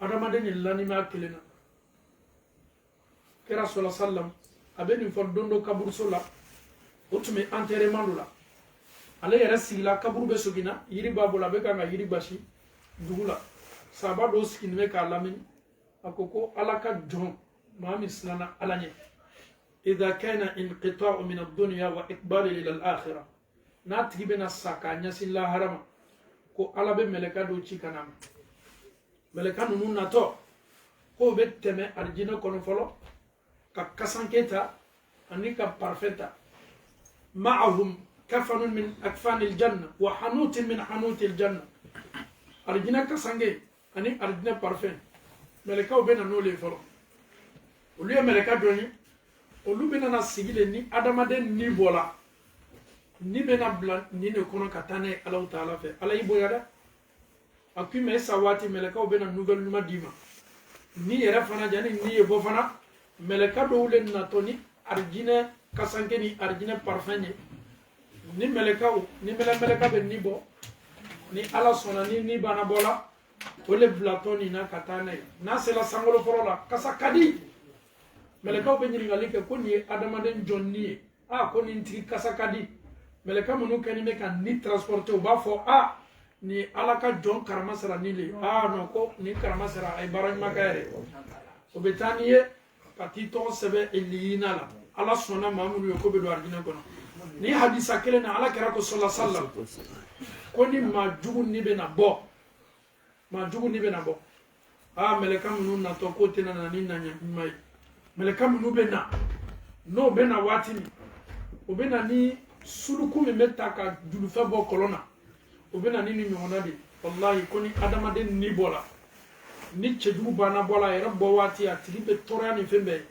adamaden lani ma kelena kera sallam abeni fon dondo kaburu sola otume enterrement la ale yara sigila kaburu be sogina yiri babola be kanga yiri bashi dugula saba do skinme ka lamin akoko alaka jon mami slana alanye idha kana inqita'u min ad-dunya wa iqbal ila al-akhirah natgi bena saka nyasilla harama ko alabe meleka do chikanam meleka nunu nato ko beteme arjina kono folo ka kasanketa anika parfeta ma'ahum kafanun min akfanil janna wa hanutin min hanutil janna arjina kasange ani arjina parfait meleka obena no le folo olu meleka doni olu bena na sigile ni adamaden ni bola ni bena blan ni ne kono katane Allah taala fe ala iboyada akume sawati meleka obena nouvelle numa dima ni era fana jani ni ebo fana meleka do wulen na toni arjina kasanke ni arjina parfait ni meleka be ni bo ni ala sona ni bana bola ole blatoni na katane na sela sangolo forola kasakadi meleka be nyiri ngalike ko ni adama den jonni ko ni ntiki kasakadi meleka munu kanime kan ni transporter ba fo a ni alaka jon karama sara ni le no ko ni karama sara ay baraj makare o betaniye patito sebe elina la ala sona mamunu ko be do argina kono ni hadisa kele na ala kira ko sallallahu alaihi wasallam ko ni majugu ni be na bo majugu ni be na bo meleka munu na to ko tena na ni na mai meleka munu be na no be na watini o be na ni suluku mi meta ka julufa bo kolona o be na ni ni nyona de wallahi ko ni adama de ni bola ni cheju bana bola era bo wati atili be torani fembe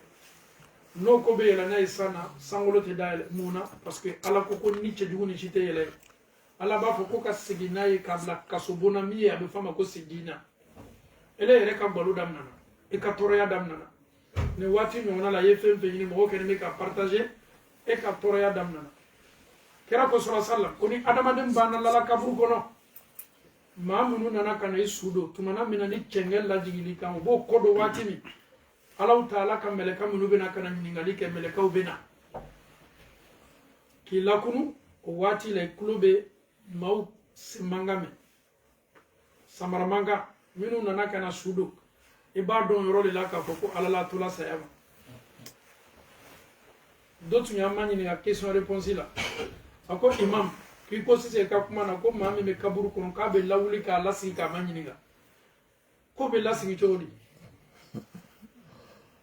no ko be la nay sana sangolo te dal muna parce que ala ko ni cheju ni chite yele ala ba fo ko ka sigina yi kabla kasobona mi ya be fama ko sigina ele ere ka balu dam nana e ka toroya dam nana ne wati nyona la yefe fe ni mo ko ni ka partager e ka toroya dam nana kera ko sallallahu alaihi wasallam ko ni adama dem bana la kabru kono mamunu nana kana isudo tumana mina ni chengel la jigili kan bo kodo wati mi Allah taala kam meleka munu bena kana ningali ke meleka ubena ki lakunu wati la klube mau simangame samaramanga minu nana kana sudo ibado yoro la ka foko alala tula sayama d'autres nyamani ni question réponse la ako imam ki ko sise ka kuma na ko mami me kaburu kono ka be lawuli ka lasi ka manyiniga ko be lasi chodi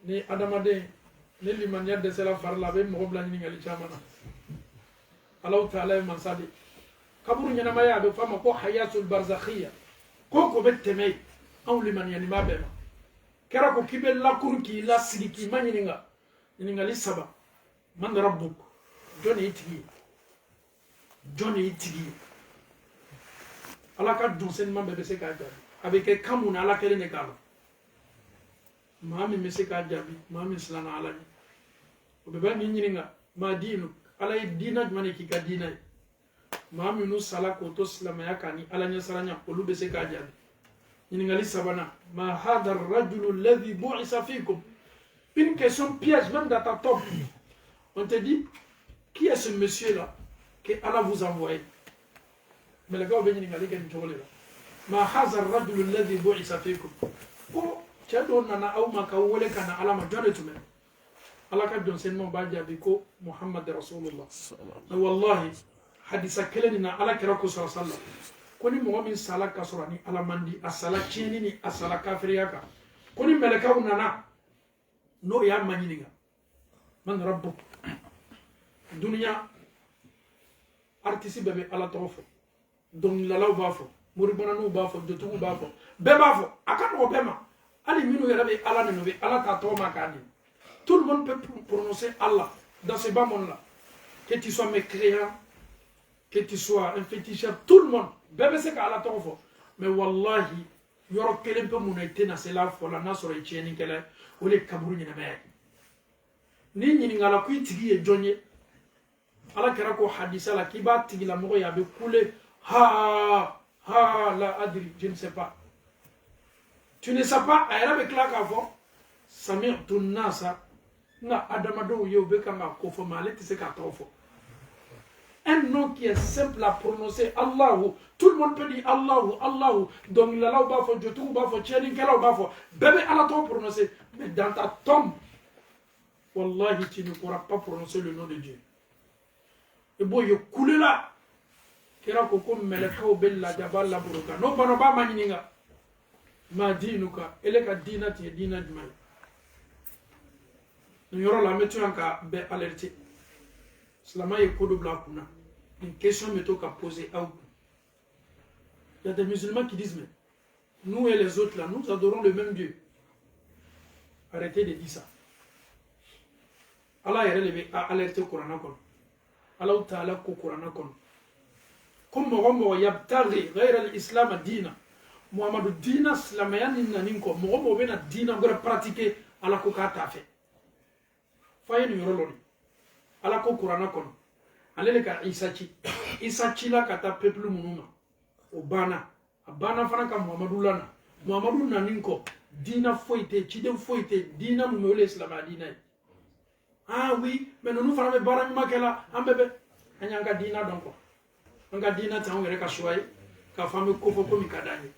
ni adamade ni limanya de sela farla be mo bla ni ngali chamana Allah taala man sadi kaburu nyana maya be fama ko hayatul barzakhiyya ko beteme aw liman yani mabema kera ko kibe lakuru ki lasi ki manyiniga ni ngali saba man rabbuk Johnny itigi ala ka dunsen man bebe se ka jabi avec kamuna ala kele ne kala mami me se ka jabi mami slana ala ni o bebe ni nyininga ma dinu ala dina jmane ki ka dina mami no sala ko to slama yakani ala nya saranya ko lube se ka jabi nyiningali sabana ma hadha ar-rajul alladhi bu'isa fikum une question piège même dans ta top on te dit qui est ce monsieur là que Allah vous envoie. Mais le gars vient n'ingali qu'un chole là. Ma hazar rajul alladhi bu'isa fikum. Ko chado nana au makawole kana ala majore tume. Allah ka donsenmo baja biko Muhammad Rasulullah. Wallahi hadisa keleni na ala kirako sallallahu koni mo min sala kasurani ala mandi asala chini ni asala kafiriyaka. Koni meleka unana no ya manyiniga. Man rabbuk. Dunia artiste bebe ala tofo donc lalaw bafo muribona no bafo jotugu bafo be bafo akano bema ali minu yarabe ala ne nobe ala ta to makani tout le monde peut prononcer Allah dans ce bas monde là que tu sois mécréant que tu sois un féticheur tout le monde bebe se ka ala tofo mais wallahi yoro kelen pe munaite na sela fo la nasoro e cheni kele ole kaburu ni na be ni ngala ku tigi e jonye ala kera ko hadisa la kiba tigi la mogo ya be kule la adri je ne sais pas tu ne sais pas ayra be kla ka fo sami'tu nasa na adamado yo be kama ko fo male ti se ka tofo un nom qui est simple à prononcer Allahu tout le monde peut dire Allahu donc la la ba fo jotu ba fo cheni kala ba fo bébé ala to prononcer mais dans ta tombe wallahi tu ne pourras pas prononcer le nom de Dieu. Et bon, il coule là. Kera koko meleka o bella jabal la buruka. No bano ba manininga. Ma dinuka. Eleka dina ti dina jumai. Nous yoro la metu anka be alerté. Slama ye kodo bla kuna. Une question me toka poser à vous. Il y a des musulmans qui disent mais nous et les autres là, nous adorons le même Dieu. Arrêtez de dire ça. Allah est relevé à alerter au Coran. Allah ta'ala ko Qur'ana kon comme mo yabtaghi ghayra al-islam dina Muhammadu dina slamayani naninko mo bena dina ngora pratiquer ala ko ka ta fe fayni yoroloni ala ko Qur'ana kon alele ka Isa ci la ka ta peuple munuma o bana fana ka Muhammadu naninko dina foite ci dem foite dina mo le islam dina. Ah oui, mais nous faisons des barrages makela, un bébé. anyanga dina donc anga dina tan were ka shoy ka famu ko fo ko mi kadani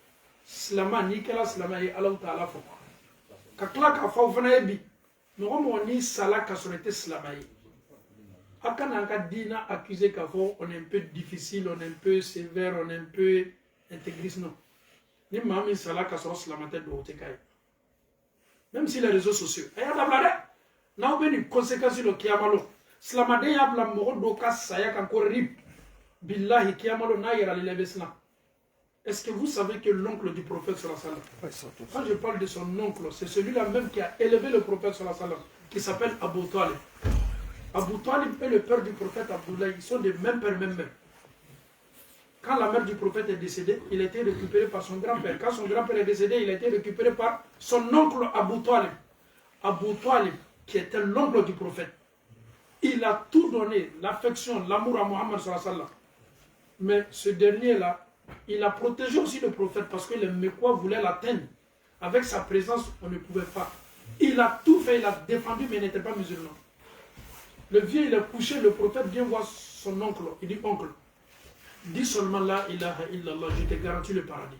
silama ni kala silama yi Allah taala fo ka kla ka fa fana bi no mo ni sala ka sonete silama yi akana anga dina accusé ka fo on est un peu difficile, on est un peu sévère, on est un peu intégriste non ni mami sala ka so silama te do te kai même si les réseaux sociaux aya da blade na obeni conséquences lo kiyamalo silama de ya bla mo do ka saya kan ko rib billahi kiyamalo na yara le lebesna. Est-ce que vous savez que l'oncle du prophète sallallahu alayhi wa sallam, quand je parle de son oncle, c'est celui-là même qui a élevé le prophète sallallahu alayhi wa sallam, qui s'appelle Abu Talib. Abu Talib est le père du prophète Abdullah, ils sont des mêmes pères, même mère. Quand la mère du prophète est décédée, il a été récupéré par son grand-père. Quand son grand-père est décédé, il a été récupéré par son oncle Abu Talib. Abu Talib, qui était l'oncle du prophète. Il a tout donné, l'affection, l'amour à Mohammed sallallahu alayhi wa sallam. Mais ce dernier-là, il a protégé aussi le prophète parce que les Mécois voulaient l'atteindre. Avec sa présence, on ne pouvait pas. Il a tout fait, il a défendu, mais il n'était pas musulman. Le vieux, il a couché, le prophète vient voir son oncle. Il dit, oncle, dis seulement la ilaha illallah, je te garantis le paradis.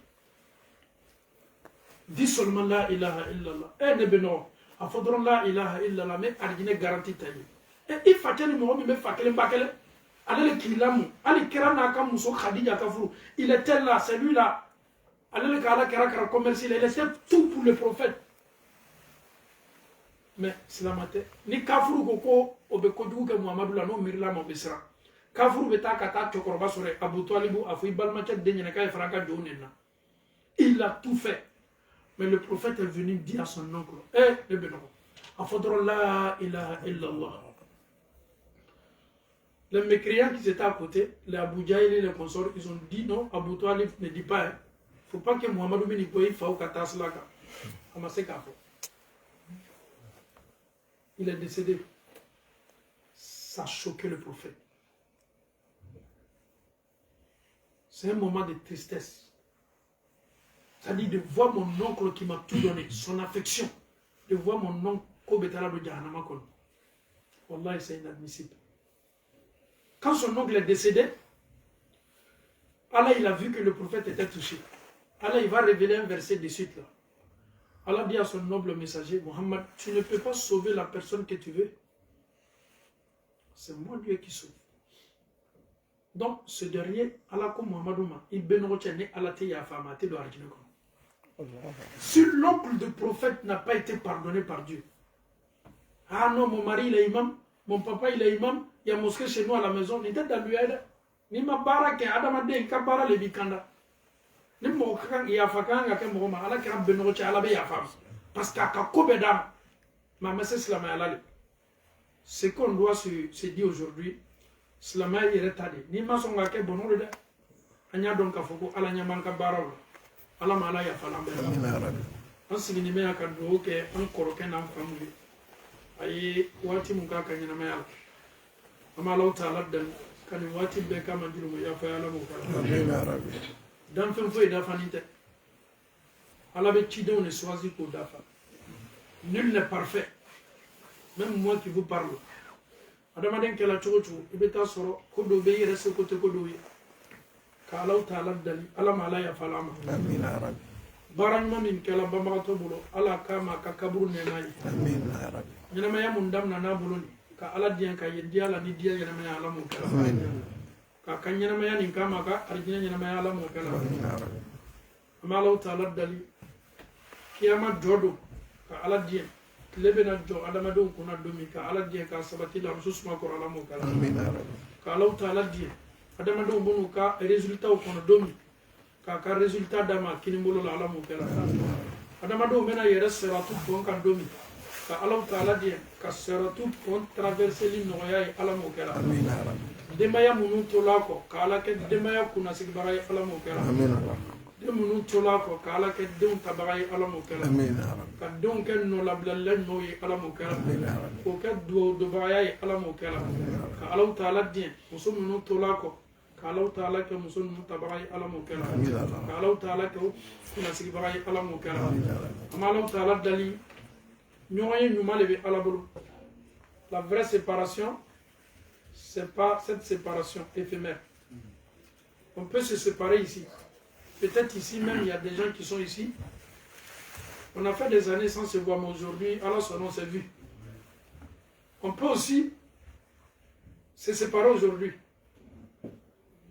Dis seulement la ilaha illallah. Eh, nebeno, a faudron la ilaha illallah, mais argine garantie taille. Et il faut que le moment, mais faut que le bakele. Allez le kilamu, allez kirana ka muso Khadija kafuru. Il était là, c'est lui là. Allez le kala kara commercial, il était tout pour le prophète. Mais c'est la matin. Ni kafuru koko obeko du ke Muhammadu la no mirla mo besra. Kafuru beta kata chokorba sore Abu Talib afu balma chat de nyaka e franka jonena. Il a tout fait. Mais le prophète est venu dire à son oncle, eh beno, afadra la ilaha illallah. Les mécréants qui étaient à côté, les Abu Jahl et les consorts, ils ont dit non, Abu Talib ne dit pas. Il ne faut pas que Muhammad bin Ibrahim fasse katas là. Il est décédé. Ça a choqué le prophète. C'est un moment de tristesse. C'est-à-dire de voir mon oncle qui m'a tout donné, son affection, de voir mon oncle Kobetala de Jahannama. Wallah, c'est inadmissible. Quand son oncle est décédé, Allah il a vu que le prophète était touché. Allah il va révéler un verset de suite là. Allah dit à son noble messager, Mohammed, tu ne peux pas sauver la personne que tu veux. C'est moi Dieu qui sauve. Donc ce dernier, Allah comme Mohammedouma, il bénirotene Allah te yafamate do arjineko. Si l'oncle du prophète n'a pas été pardonné par Dieu. Ah non, mon mari il est imam, mon papa il est imam. Il y a une mosquée chez nous à la maison, ni tête dans l'UED, ni ma barake, adama de kabara le bikanda. Ni mo kan ya fakanga ke mo ma ala kira benoro cha ala be ya fam. Parce qu'à Kakobe dam, ma messe islam ala. Ce qu'on doit se dire aujourd'hui, islam est retardé. Ni ma songa ke bonoro de. Anya donc afoko ala nya manka baraw. Ala mala ya falam be. On signi me akado ke on koroke na famu. Ayi wati mun ka kanyana ma yalla. Ama Allah Ta'ala dan kan wati be kama jiru ya fa ala mo fa amin ya rabbi dan fen fo da faninte ala be ci don ne choisi pour dafa nul n'est parfait même moi qui vous parle adama den kala chocho ibeta soro ko do be yere se ko te ko do yi ka Allah Ta'ala dan ala mala ya fa amin ya rabbi baran ma min kala bamba to bulo ala kama ka kaburu ne nayi amin ya rabbi nyina ma ya mundam na bulo ni ka ala diyan ka yendi ala ni diyan yana maya ala mo kala ka kanyana maya ni kama ka arjina yana maya ala mo kala ama Allah Ta'ala dali kiyama jodo ka ala diyan lebe na jo adama do kuna domi ka ala diyan ka sabati la rususma ko ala mo kala ka Allah Ta'ala diyan adama do bonu ka resultat ko domi ka resultat dama kinimbolo la ala mo kala adama do mena yere seratu bon kan domi ka Allah Ta'ala diyan ka seratu pour traverser l'inoya ala mo kala amin rabbi demaya munu tolako ka ala ke demaya kuna sigbaray ala mo kala amin rabbi demunu tolako ka ala ke dem tabaray ala mo kala amin rabbi ka don ken no lablan no yi ala mo kala amin rabbi ko ka do bayay ala mo kala ka Allah Ta'ala diyan muso munu tolako ka Allah Ta'ala ke muso munu tabaray ala mo kala amin rabbi ka Allah Ta'ala ke kuna sigbaray ala mo kala amin rabbi ama Allah Ta'ala dali la vraie séparation, ce n'est pas cette séparation éphémère. On peut se séparer ici. Peut-être ici même, il y a des gens qui sont ici. On a fait des années sans se voir, mais aujourd'hui, Allah son nom s'est vu. On peut aussi se séparer aujourd'hui.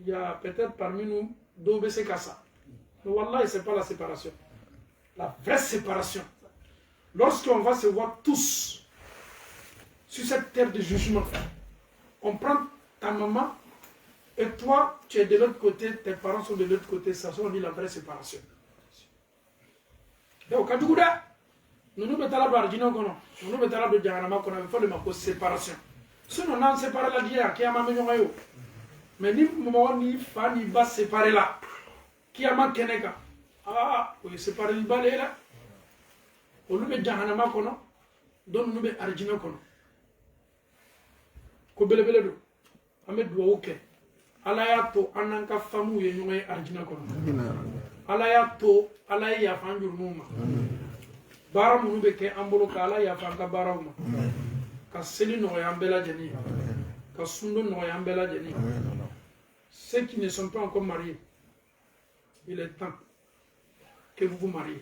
Il y a peut-être parmi nous d'OBC Kassa. Mais Wallah, ce n'est pas la séparation. La vraie séparation. Lorsqu'on va se voir tous sur cette terre de jugement, on prend ta maman et toi, tu es de l'autre côté, tes parents sont de l'autre côté, ça on dit la vraie séparation. Donc, quand tu as nous nous mettons là de l'argent, nous nous mettons là de Djahanama, qu'on a fait le séparation. Si on a séparé la dia, qui a mamé yo. Mais ni maman ni fa ni bas séparé là. Qui a manqué nega. Ah, oui, séparé le balai là. On nous met Djahanama kono, donc nous met argent kono. Ko bele bele do. Amet doa oké. Ala ya to ananka famu ye nyonga argent kono. Ala ya to ala ya fanjur muma. Bara munu be ke ambolo kala ya fanka bara uma. Ka seli no ya mbela jeni. Ka sundo no ya mbela jeni. Ceux qui ne sont pas encore mariés, il est temps que vous vous mariez.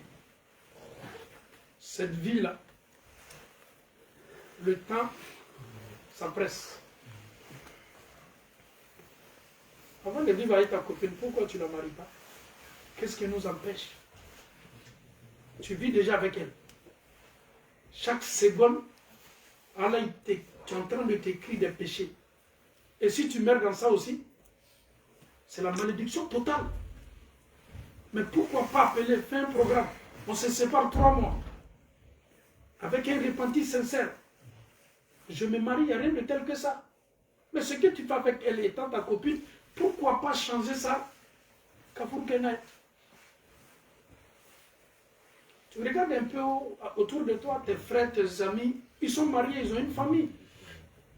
Cette vie-là, le temps, ça presse. Avant de vivre avec ta copine, pourquoi tu ne la maries pas? Qu'est-ce qui nous empêche? Tu vis déjà avec elle. Chaque seconde, Allah, tu es en train de t'écrire des péchés. Et si tu meurs dans ça aussi, c'est la malédiction totale. Mais pourquoi pas appeler, faire un programme? On se sépare 3 mois. Avec un repenti sincère. Je me marie, il n'y a rien de tel que ça. Mais ce que tu fais avec elle étant ta copine, pourquoi pas changer ça? Kafour Kenai. Tu regardes un peu autour de toi, tes frères, tes amis, ils sont mariés, ils ont une famille.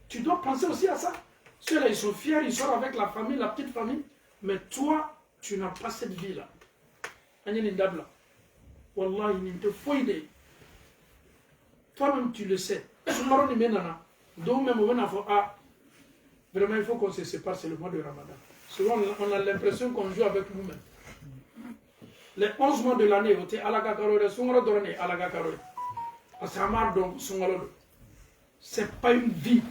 Tu dois penser aussi à ça. Ceux-là, ils sont fiers, ils sortent avec la famille, la petite famille. Mais toi, tu n'as pas cette vie-là. Wallah, il te faut aider. Toi-même, tu le sais. Vraiment, il faut qu'on se sépare, c'est le mois de Ramadan. Souvent, on a l'impression qu'on joue avec nous-mêmes. Les 11 mois de l'année, c'est pas une vie.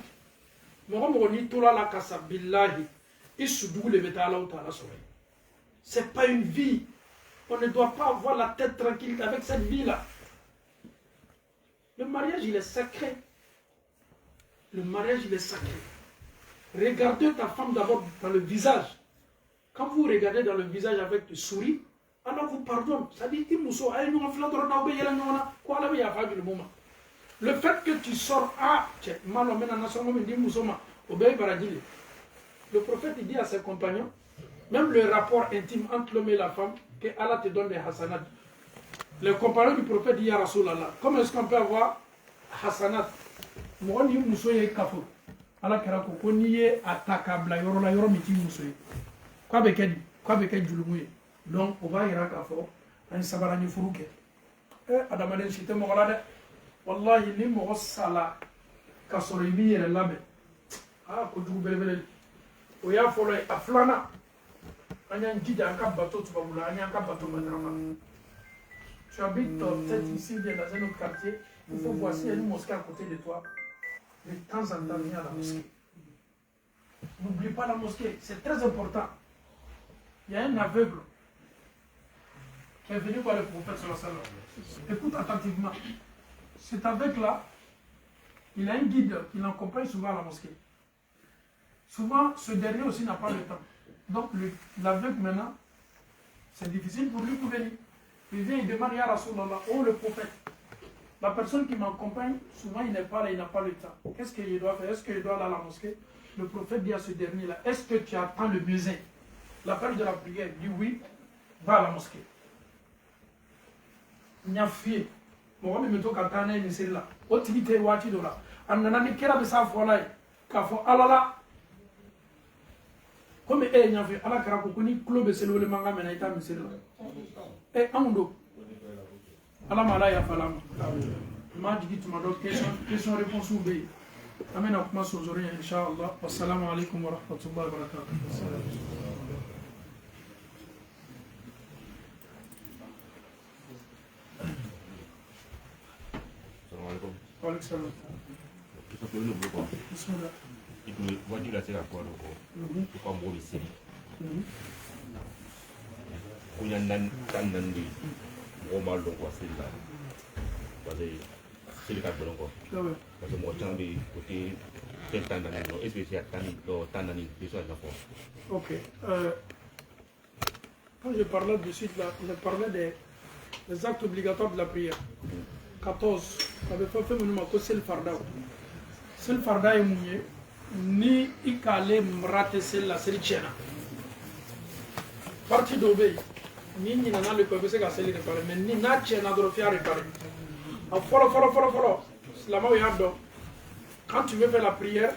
C'est pas une vie. On ne doit pas avoir la tête tranquille avec cette vie-là. Le mariage, il est sacré. Le mariage, il est sacré. Regardez ta femme d'abord dans le visage. Quand vous regardez dans le visage avec le sourire, Allah vous pardonne. Ça dit, le fait que tu sors, le prophète dit à ses compagnons, même le rapport intime entre l'homme et la femme, que Allah te donne des hasanat. Les compagnons du prophète disent, Ya Rasulallah, comment est-ce qu'on peut avoir hasanat? Moi, je ne suis pas kafou. Allah karako ko niye atakabla yoro la yoro miti musoy kwa beke julumuye donc on va ira ka fo an sabara ni furuke adama den site mo wala de wallahi ni mo sala ka soro bi yere labe ko jugu bele o ya fo lo aflana anya njida ka bateau tu babula anya ka bateau madrama. Tu habites peut-être ici bien dans un autre quartier, il faut voir s'il y a une mosquée à côté de toi. De temps en temps, viens à la mosquée. N'oublie pas la mosquée, c'est très important. Il y a un aveugle qui est venu voir le prophète sallallahu alayhi wa sallam. Écoute attentivement. Cet aveugle-là, il a un guide qui l'accompagne souvent à la mosquée. Souvent, ce dernier aussi n'a pas le temps. Donc, l'aveugle maintenant, c'est difficile pour lui de venir. Il vient, il demande à Rasulallah, oh le prophète. La personne qui m'accompagne, souvent il n'est pas là, il n'a pas le temps. Qu'est-ce qu'il doit faire? Est-ce qu'il doit aller à la mosquée? Le prophète dit à ce dernier-là, est-ce que tu attends le muezzin? L'appel de la prière dit oui, va à la mosquée. Niafié. Moi, je me dis que c'est là. Otimité wati dola. Ananani kera besa folai. Kafo alala. Comme niafié, ala karako kuni klobe selo le manga mena ita misela. Amundo. Allah m'a ya falam. Ma dit tu m'as donné question réponse ouverte. Amen à commencer aujourd'hui, Inch'Allah. Wassalamu alaikum wa rahmatullahi wa barakatuh. Assalamualaikum. Waalaikumsalam. Kita perlu berubah. Bismillah. Itu wajib lah saya kuat aku. Tukang boleh sini. Punya nan di omal dong kuat sini lah. Pasal silakan belum kau. Pasal mau jangan di putih tentang dan itu spesial tan ini bisa ada kau. Ok. Quand je parlais de suite là, je parlais des actes obligatoires de la prière. 14. J'avais fait mon que c'est le farda. C'est le farda est mouillé. Ni ikale mrate c'est la série tchena. Parti d'obéi. Ni nana le peuple c'est qu'à se réparer. Mais ni na tchena de le faire réparer. Follow. Quand tu veux faire la prière,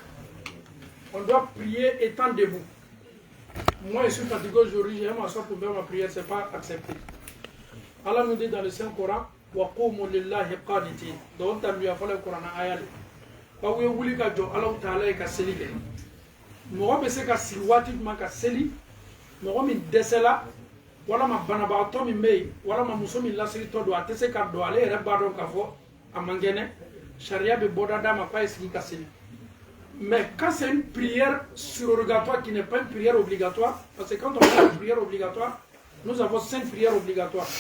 on doit prier étant debout. Moi, je suis fatigué aujourd'hui, j'aime m'asseoir pour faire ma prière, ce n'est pas accepté. Allah nous dit dans le Saint-Coran, وَقُومُوا لِلَّهِ قَانِتِينَ. Donc, tu as lu le Coran à Ayale. Quand vous voulez que Allah Ta'ala est cassé, moi, je sais que si vous êtes cassé, moi, je suis là. Voilà ma banabato mi mei wala ma muso mi lasiri to do atese ka do ale re ba don ka fo amangene sharia be boda dama kwa esi ka sini. Mais quand c'est une prière surrogatoire qui n'est pas une prière obligatoire, parce que quand on fait une prière obligatoire, nous avons 5 prières obligatoires.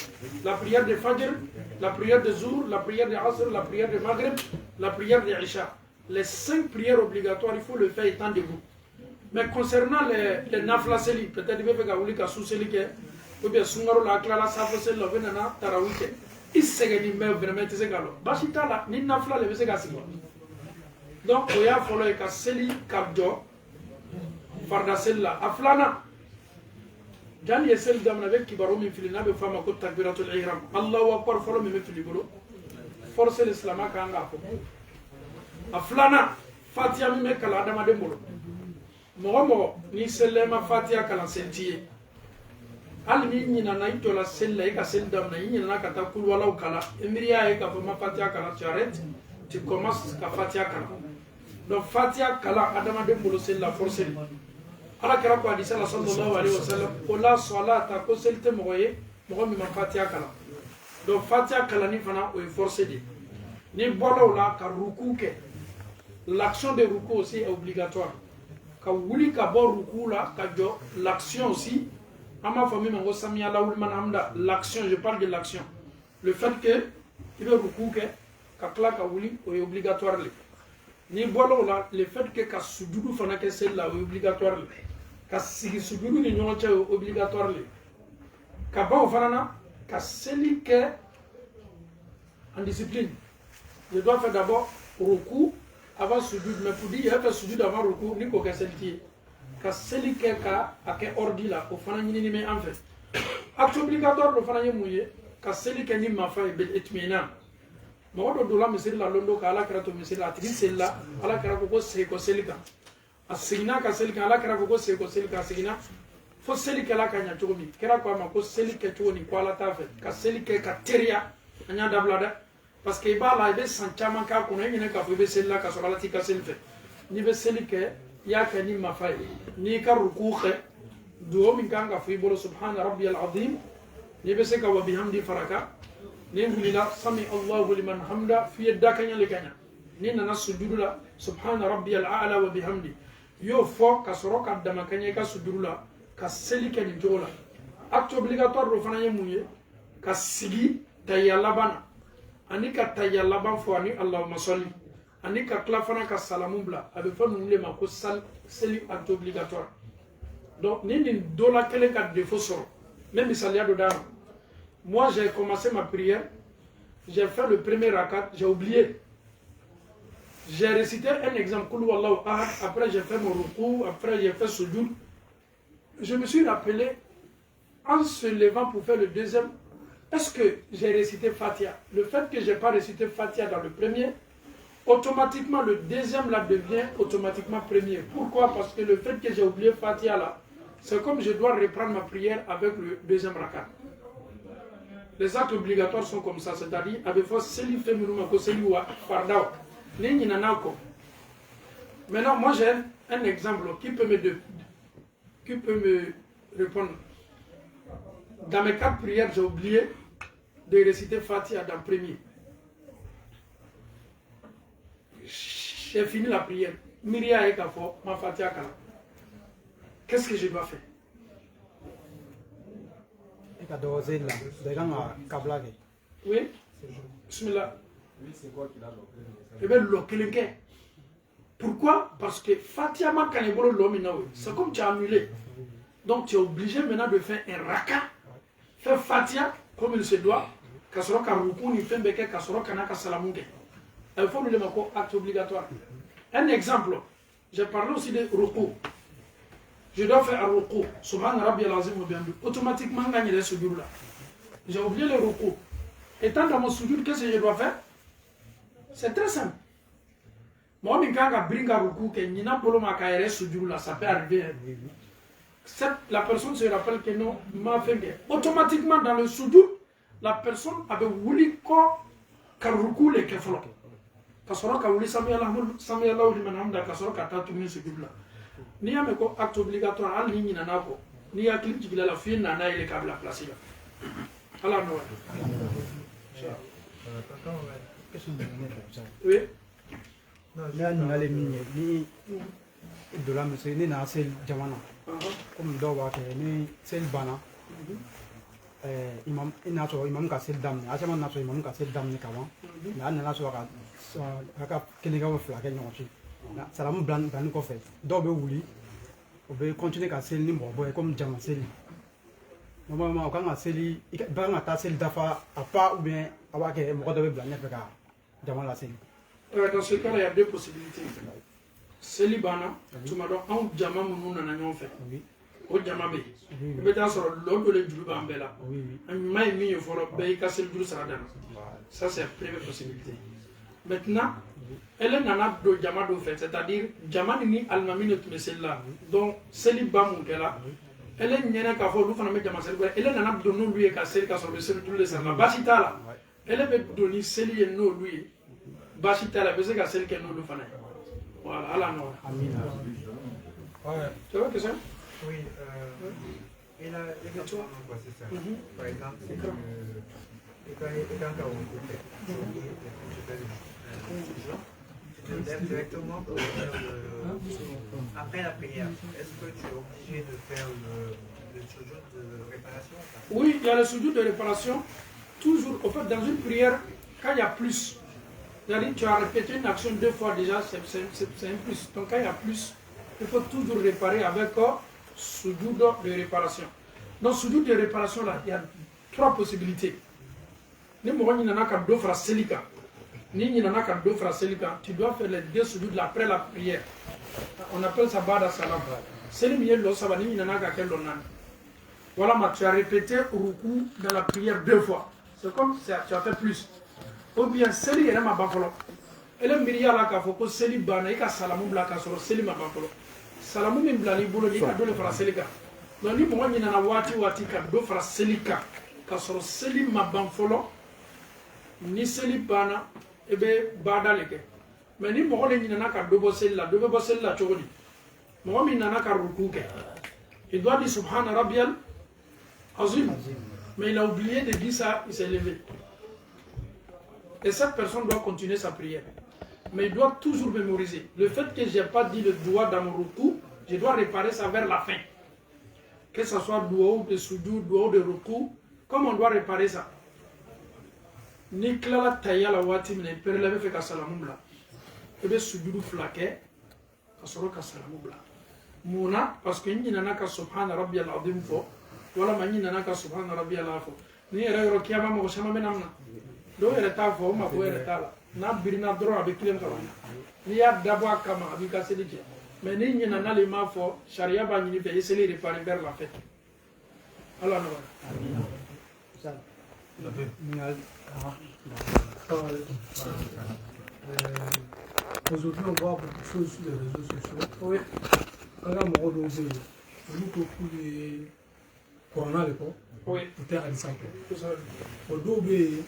La prière de Fajr, la prière de Zour, la prière de Asr, la prière de Maghrib, la prière de Isha. Les 5 prières obligatoires, il faut le faire étant debout. Mais concernant les naflaseli, peut-être que vous avez dit sous-seli, ou bien sungaro la klala safo sel lo benana tarawike isegeni me vraiment tisegalo bashita la ni nafla le besega sigi donc oya folo e ka seli kabjo farda sella aflana jani yesel damna be kibaro min filina be fama ko takbiratul ihram Allahu akbar folo me filibolo force l'islam ka nga ko aflana fatiha me kala adama de mbolo mo ni selema fatiha kala sentiye hali ni nyina na ito la sella ka sel dam na nyina na kata kul wala kala emriya e ka fama fatia kala tu arrêtes tu commences ka fatia kala donc fatia kala adama de mbolo sella forcer ala kara ko hadisa la sallallahu alaihi wasallam ko la salata ko selte moye mo mi ma fatia kala donc fatia kala ni fana o forcer di ni bolo la ka ruku ke l'action de ruku aussi est obligatoire ka wuli ka bo ruku la ka jo l'action aussi. L'action, je parle de l'action. Le fait que il veut beaucoup que est obligatoire. Ni bolo là, le fait que ka sujudu fana que c'est là obligatoire. Ka sigi sujudu ni nyonga cha obligatoire. Ka ba fana ka seli que en discipline. Je dois faire d'abord ruku avant sujudu, mais pour dire il y a fait sujudu avant ruku ni ko ka seli. Ka seli ke ka ake ordi la o fana nyini me en fait acte obligatoire do fana yemuye ka seli ke ni mafa bil itmina mo do la misiri la londo ka ala karato misiri la tigi sella ala karako ko se ko seli ka asigna ka seli ka ala karako ko se ko seli ka asigna fo seli ke la ka nya chogo mi kera ko ma ko seli ke chogo ni ko ala ta fait ka seli ke ka teria anya dablada parce que ibala ibe sanchama ka ko ne ka fo be sella ka so ala ti ka seli fait ni be seli ke ya ka ni mafai ni ka rukuxe do min kanga fi bolo subhana rabbiyal azim ni be se ka wa bihamdi faraka ni mulila sami Allahu liman hamda fi yadaka nya lekanya ni nana sujudu la subhana rabbiyal a'la wa bihamdi yo fo ka soroka dama kanya ka sujudu la ka seli ka ni jola acte obligatoire do fana yemuye ka sigi tayalabana ani ka tayalaban fo ani Allahumma salli ani ka klafana ka salamum bla avec fa nous le ma ko seli acte obligatoire donc ni dola kelen ka défaut soro même misalia do dama moi j'ai commencé ma prière j'ai fait le premier rakat j'ai oublié j'ai récité un exemple kul wallahu ahad après j'ai fait mon ruku après j'ai fait sujoud je me suis rappelé en se levant pour faire le deuxième est-ce que j'ai récité Fatiha le fait que j'ai pas récité Fatiha dans le premier automatiquement le deuxième là devient automatiquement premier. Pourquoi? Parce que le fait que j'ai oublié Fatiha là, c'est comme je dois reprendre ma prière avec le deuxième rakat. Les actes obligatoires sont comme ça, c'est-à-dire avec force seli feminuma ko seli wa fardao. Ni nanako. Maintenant, moi j'ai un exemple qui peut me répondre. Dans mes 4 prières, j'ai oublié de réciter Fatiha dans le premier. J'ai fini la prière. Myria et Kafo, ma Fatiha Kala. Qu'est-ce que je dois faire? Oui. Bismillah. Je vais loquer. Pourquoi? Parce que Fatiha ma kanebolo l'homme, c'est comme tu as annulé. Donc tu es obligé maintenant de faire un raka. Faire Fatiha comme il se doit. Kasoro karuku ni fembeke kasoro kanaka salamunge. Il faut le mettre acte obligatoire. Un exemple. J'ai parlé aussi de ruku. Je dois faire un ruku. Subhan Rabbi al-Azim wa bihamdi. Automatiquement gagner les sujoud là. J'ai oublié le ruku. Étant dans mon sujoud, qu'est-ce que je dois faire? C'est très simple. Moi, je vais ruku que nina polo ma kaire sujoud là, ça peut arriver. La personne se rappelle que non, m'a fait automatiquement dans le sujoud, la personne avait voulu que ruku le keflo. Kasoro ka wuli sami Allah ou liman hamda kasoro ka ta tumi sujoud là. Ni ya me ko acte obligatoire al ni na ko. Ni ya clip jigila la fi na ile ka la place là. Allah no. Oui. Là, nous allons ni de la musique, ni na sel jamana. Comme d'abord ni sel bana. Imam inaso imam ka sel dam. Asama naso imam ka sel dam ni kawan. Na na naso ka kiliga wa fla ke nyonchi. Na salamu blan ko fait. Do be wuli. O be continuer ka sel ni mo boy comme jama sel. Normalement quand on seli, ba nga ta sel dafa a pas ou bien awake mo do be blan ne ka jama la sel. Dans ce cas, il y a 2 possibilités. Célibana, tu m'as dit, un diamant nous n'en fait. Au diamant B. Mais dans ce l'autre, le Djoulou Bambela. Un maï mis au fort, il casse le Djoulou Saradam. Ça, c'est la première possibilité. Maintenant, elle n'en a deux diamants de fait, c'est-à-dire, diamant ni almamine de celle-là. Donc, célibat mon là. Elle est née à Kafo, nous faisons diamant célibat. Elle n'en a donné lui et cassé, car sur le seul Djoulou Saradam. Bachita là. Elle avait donné célibat et nous lui. Bachita la baiser qu'à celle qu'elle nous le fait. Voilà, à la noire. Tu vois que ça? Oui, et là, c'est ça. Par exemple, quand on coupe, tu directement pour après la prière. Est-ce que tu es obligé de faire le sujoud de réparation? Oui, il y a le sujoud de réparation. Toujours, en fait, dans une prière, quand il y a plus, c'est-à-dire tu as répété une action 2 fois déjà, c'est un plus. Donc quand il y a plus, il faut toujours réparer avec sujoud de réparation. Dans sujoud de réparation, là, il y a 3 possibilités. Ni mogo ni nana ka do fra selika. Ni nana ka do fra selika, tu dois faire les 2 sujoud après la prière. On appelle ça bada salam. Seli miye lo saba ni nana ka kel lonan. Voilà, mais tu as répété ruku dans la prière 2 fois. C'est comme ça, tu as fait plus. Ou bien seli yɛrɛ ma ban fɔlɔ ele miiriya la k'a fɔ ko seli banna i ka salamu bila k'a sɔrɔ seli ma ban fɔlɔ salamu min bila n'i bolo i ka dɔ de fara seli kan donc ni mɔgɔ ɲinana waati waati ka dɔ fara seli kan k'a sɔrɔ seli ma ban fɔlɔ ni seli banna i bɛ baada le kɛ mais ni mɔgɔ de ɲinana ka dɔ bɔ seli la dɔ bɛ bɔ seli la cogo di mɔgɔ min nana ka ruku kɛ il doit dire subhana rabbiyal azim mais il a oublié de dire ça, il s'est levé. Et cette personne doit continuer sa prière. Mais il doit toujours mémoriser. Le fait que je n'ai pas dit le doigt dans mon ruku, je dois réparer ça vers la fin. Que ce soit doigt de soudou, doigt de ruku, comme on doit réparer ça. Ni klala taya la wati mine perleve fait ka salamu bla. Ebe soudou flaquet, ka soro ka salamu bla. Muna parce que ni nana ka subhana rabbiyal azim fo, wala ma ni nana ka subhana rabbiyal afo. Ni era ro kiyama mo shama menamna. Do yɛrɛ t'a fɔ o ma ko yɛrɛ t'a la n'a birina dɔrɔn a bɛ tilen ka wuli n'i y'a dabɔ a kama a b'i ka seli kɛ mais n'i ɲinɛ n'ale m'a fɔ sariya b'a ɲini fɛ i ye seli réparer vers la fête ala nɔgɔya. Aujourd'hui, on voit beaucoup de choses sur les réseaux sociaux. Oui. Quand on a mon rôle, on nous beaucoup de corona, oui. Peut-être à l'exemple. Aujourd'hui,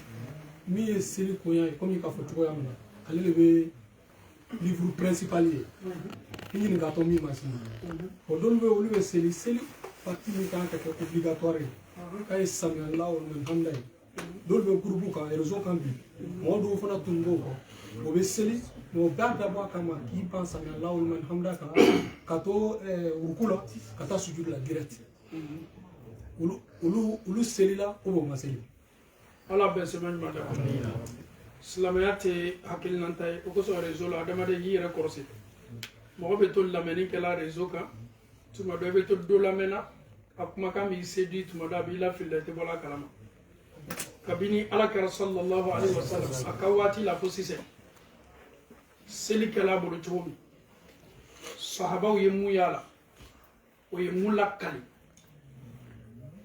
mi seli koya comme il faut trouver amna allez lever livre principal ye i ɲininka tɔ min ma se o dolu bɛ olu bɛ seli parti min kan ka kɛ obligatoire ye k'a ye samiya law ni hamda ye dolu bɛ groupe kan réseau kan bi mɔgɔ dɔw fana tun b'o kɔ o bɛ seli mais o bɛɛ dabɔ a kama k'i ban samiya law ni hamda kan ka to ruku la ka taa sujudi la direct olu selila ou ma seli ala bɛɛ sɛbɛn ɲuman da silamɛya tɛ hakilinanta ye o kosɔn réseau la adamaden y'i yɛrɛ kɔrɔsi mɔgɔ bɛ to lamɛnni kɛla réseau kan tuma dɔ i bɛ to dɔ lamɛnna a kumakan b'i séduit tuma dɔ a b'i lafili i tɛ bɔ a kalama kabini ala kɛra sallallahu alaihi wa sallam a ka waati la fo sisan seli kɛla a bolo cogo min sahabaw ye mun y'a la o ye mun lakali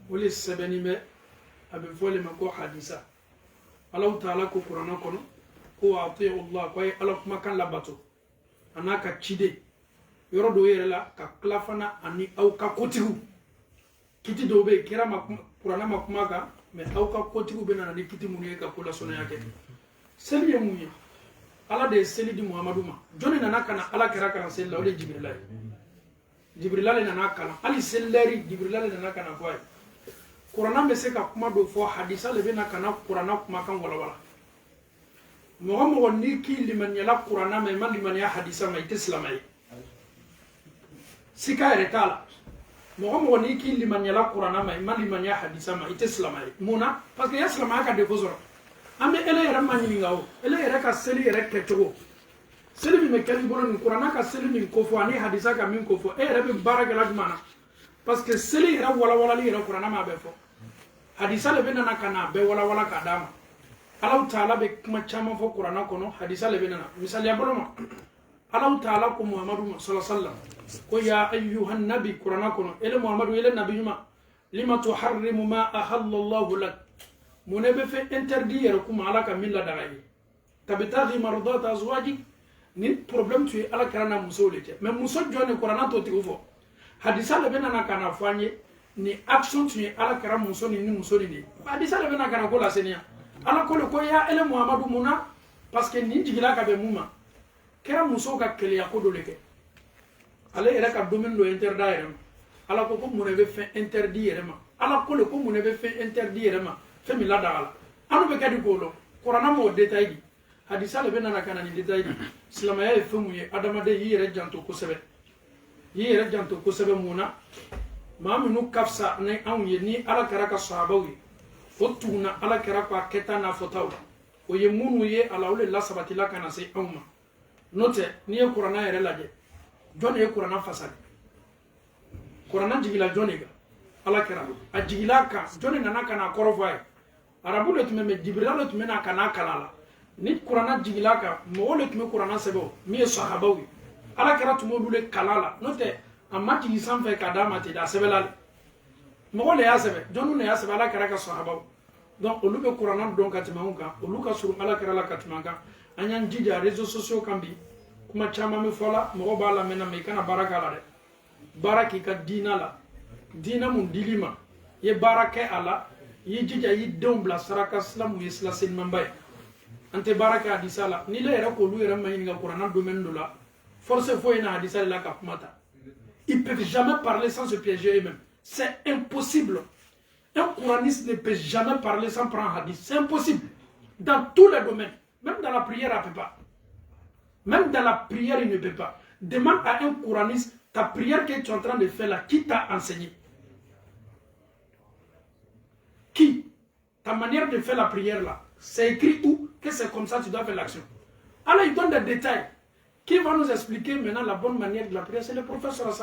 o le sɛbɛnni bɛ a bɛ fɔ le ma ko hadisa alaw taala ko kuranɛ kɔnɔ ko ati'u Allah ko ye ala kumakan labato a n'a ka ciden yɔrɔ dɔw yɛrɛ la ka tila fana ani aw ka kotigiw kiti dɔw bɛ yen kira kuranɛ ma kuma kan mais aw ka kotigiw bɛ na ni kiti minnu ye ka ko lasɔnniya kɛ seli ye mun ye ala de ye seli di muhamadu ma jɔnni nana ka na ala kɛra ka na seli la o de ye jibirila ye jibirila le nana kalan hali selilɛri jibirila le nana ka na fɔ a ye kuranɛ bɛ se ka kuma dɔ fɔ hadisa le bɛ na ka na kuranɛ kumakan walawala mɔgɔ mɔgɔ n'i k'i limaniyala kuranɛ ma i ma limaniya hadisa ma i tɛ silamɛ ye sika yɛrɛ t'a la mɔgɔ mɔgɔ n'i k'i limaniyala kuranɛ ma i ma limaniya hadisa ma i tɛ silamɛ ye mun na parce que i ye silamɛya ka defo sɔrɔ an bɛ ele yɛrɛ ma ɲininka o ele yɛrɛ ka seli yɛrɛ kɛcogo seli min bɛ kɛ i bolo nin kuranɛ ka seli min ko fɔ ani hadisa ka min ko fɔ e yɛrɛ bɛ baara kɛla jumɛn na parce que seli yɛrɛ walawalali yɛrɛ kuranɛ ma bɛ fɔ hadisa le bɛ nana ka na bɛɛ walawala k'a d'a ma alaw taala bɛ kuma caman fɔ kuranɛ kɔnɔ hadisa le bɛ nana misaliya bolo ma alaw taala ko muhamadu ma sallallahu alaihi wasallam ko ya ayyuhan nabi kuranɛ kɔnɔ ele muhamadu ele nabi ɲuman lima tuharrimu ma ahallallahu lak mun ne bɛ fɛ interdit yɛrɛ kuma ala ka min ladaga ye tabtaghi mardata azwajik ni problème tu ye ala kɛra na musow le cɛ mais muso jɔn ni kuranɛ t'o tigi fɔ hadisa le bɛ nana ka na fɔ an ye ni action tun ye ala kɛra muso ni muso ni de hadisa le bɛ na ka na ko laseniya ala ko le ko ya ele muhamadu mun na parce que nin jigila ka bɛn mun ma kɛra musow ka keleya ko dɔ le kɛ ale yɛrɛ ka domaine dɔ interdit yɛrɛ ma ala ko mun ne bɛ fɛn interdit yɛrɛ ma ala ko le ko mun ne bɛ fɛn interdit yɛrɛ ma fɛn min ladaga la anu bɛ kɛ di k'o dɔn kuranɛ m'o détail di hadisa le bɛ nana ka na nin détail di silamɛya ye fɛn mun ye adamaden y'i yɛrɛ janto kosɛbɛ y'i yɛrɛ janto kosɛbɛ mun na maa minnu ka fisa ni anw ye ni ala kɛra ka sahabaw ye o tuguna ala kɛra ka kɛta n'a fɔtaw la o ye minnu ye ala o le lasabatila ka na se anw ma n'o tɛ n'i ye kuranɛ yɛrɛ lajɛ jɔn de ye kuranɛ fasali kuranɛ jigila jɔn de kan ala kɛra a jigila kan jɔn de nana ka na kɔrɔ fɔ a ye arabu le tun bɛ mɛ jibirila le tun bɛ na ka na kalan la ni kuranɛ jigila kan mɔgɔw le tun bɛ kuranɛ sɛbɛn min ye sahabaw ye ala kɛra tun b'olu le kalan la n'o tɛ a ma jigin sanfɛ k'a d'a ma ten a sɛbɛnla le mɔgɔ le y'a sɛbɛn jɔnniw le y'a sɛbɛn ala kɛra ka sahabaw donc olu bɛ kuranɛ dɔn ka tɛmɛ anw kan olu ka surun ala kɛra la ka tɛmɛ an kan an y'an jija réseaux sociaux kan bi kuma caman bɛ fɔ la mɔgɔ b'a lamɛn mais i kana baara k'a la dɛ baara k'i ka diina la diina mun dil'i ma i ye baara kɛ a la i y'i jija i y'i denw bila saraka sila mun ye sila selimanba ye an tɛ baara kɛ hadisa la n'i le yɛrɛ k'olu yɛrɛ ma ɲininka kuranɛ domaine dɔ la force foyi na hadisa de la ka kuma ta ils peuvent jamais parler sans se piéger eux-mêmes c'est impossible un coraniste ne peut jamais parler sans prendre hadith c'est impossible dans tous les domaines même dans la prière il ne peut pas même dans la prière il ne peut pas demande à un coraniste ta prière que tu es en train de faire là qui t'a enseigné qui ta manière de faire la prière là c'est écrit où que c'est comme ça que tu dois faire l'action alors il donne des détails qui va nous expliquer maintenant la bonne manière de la prière c'est le professeur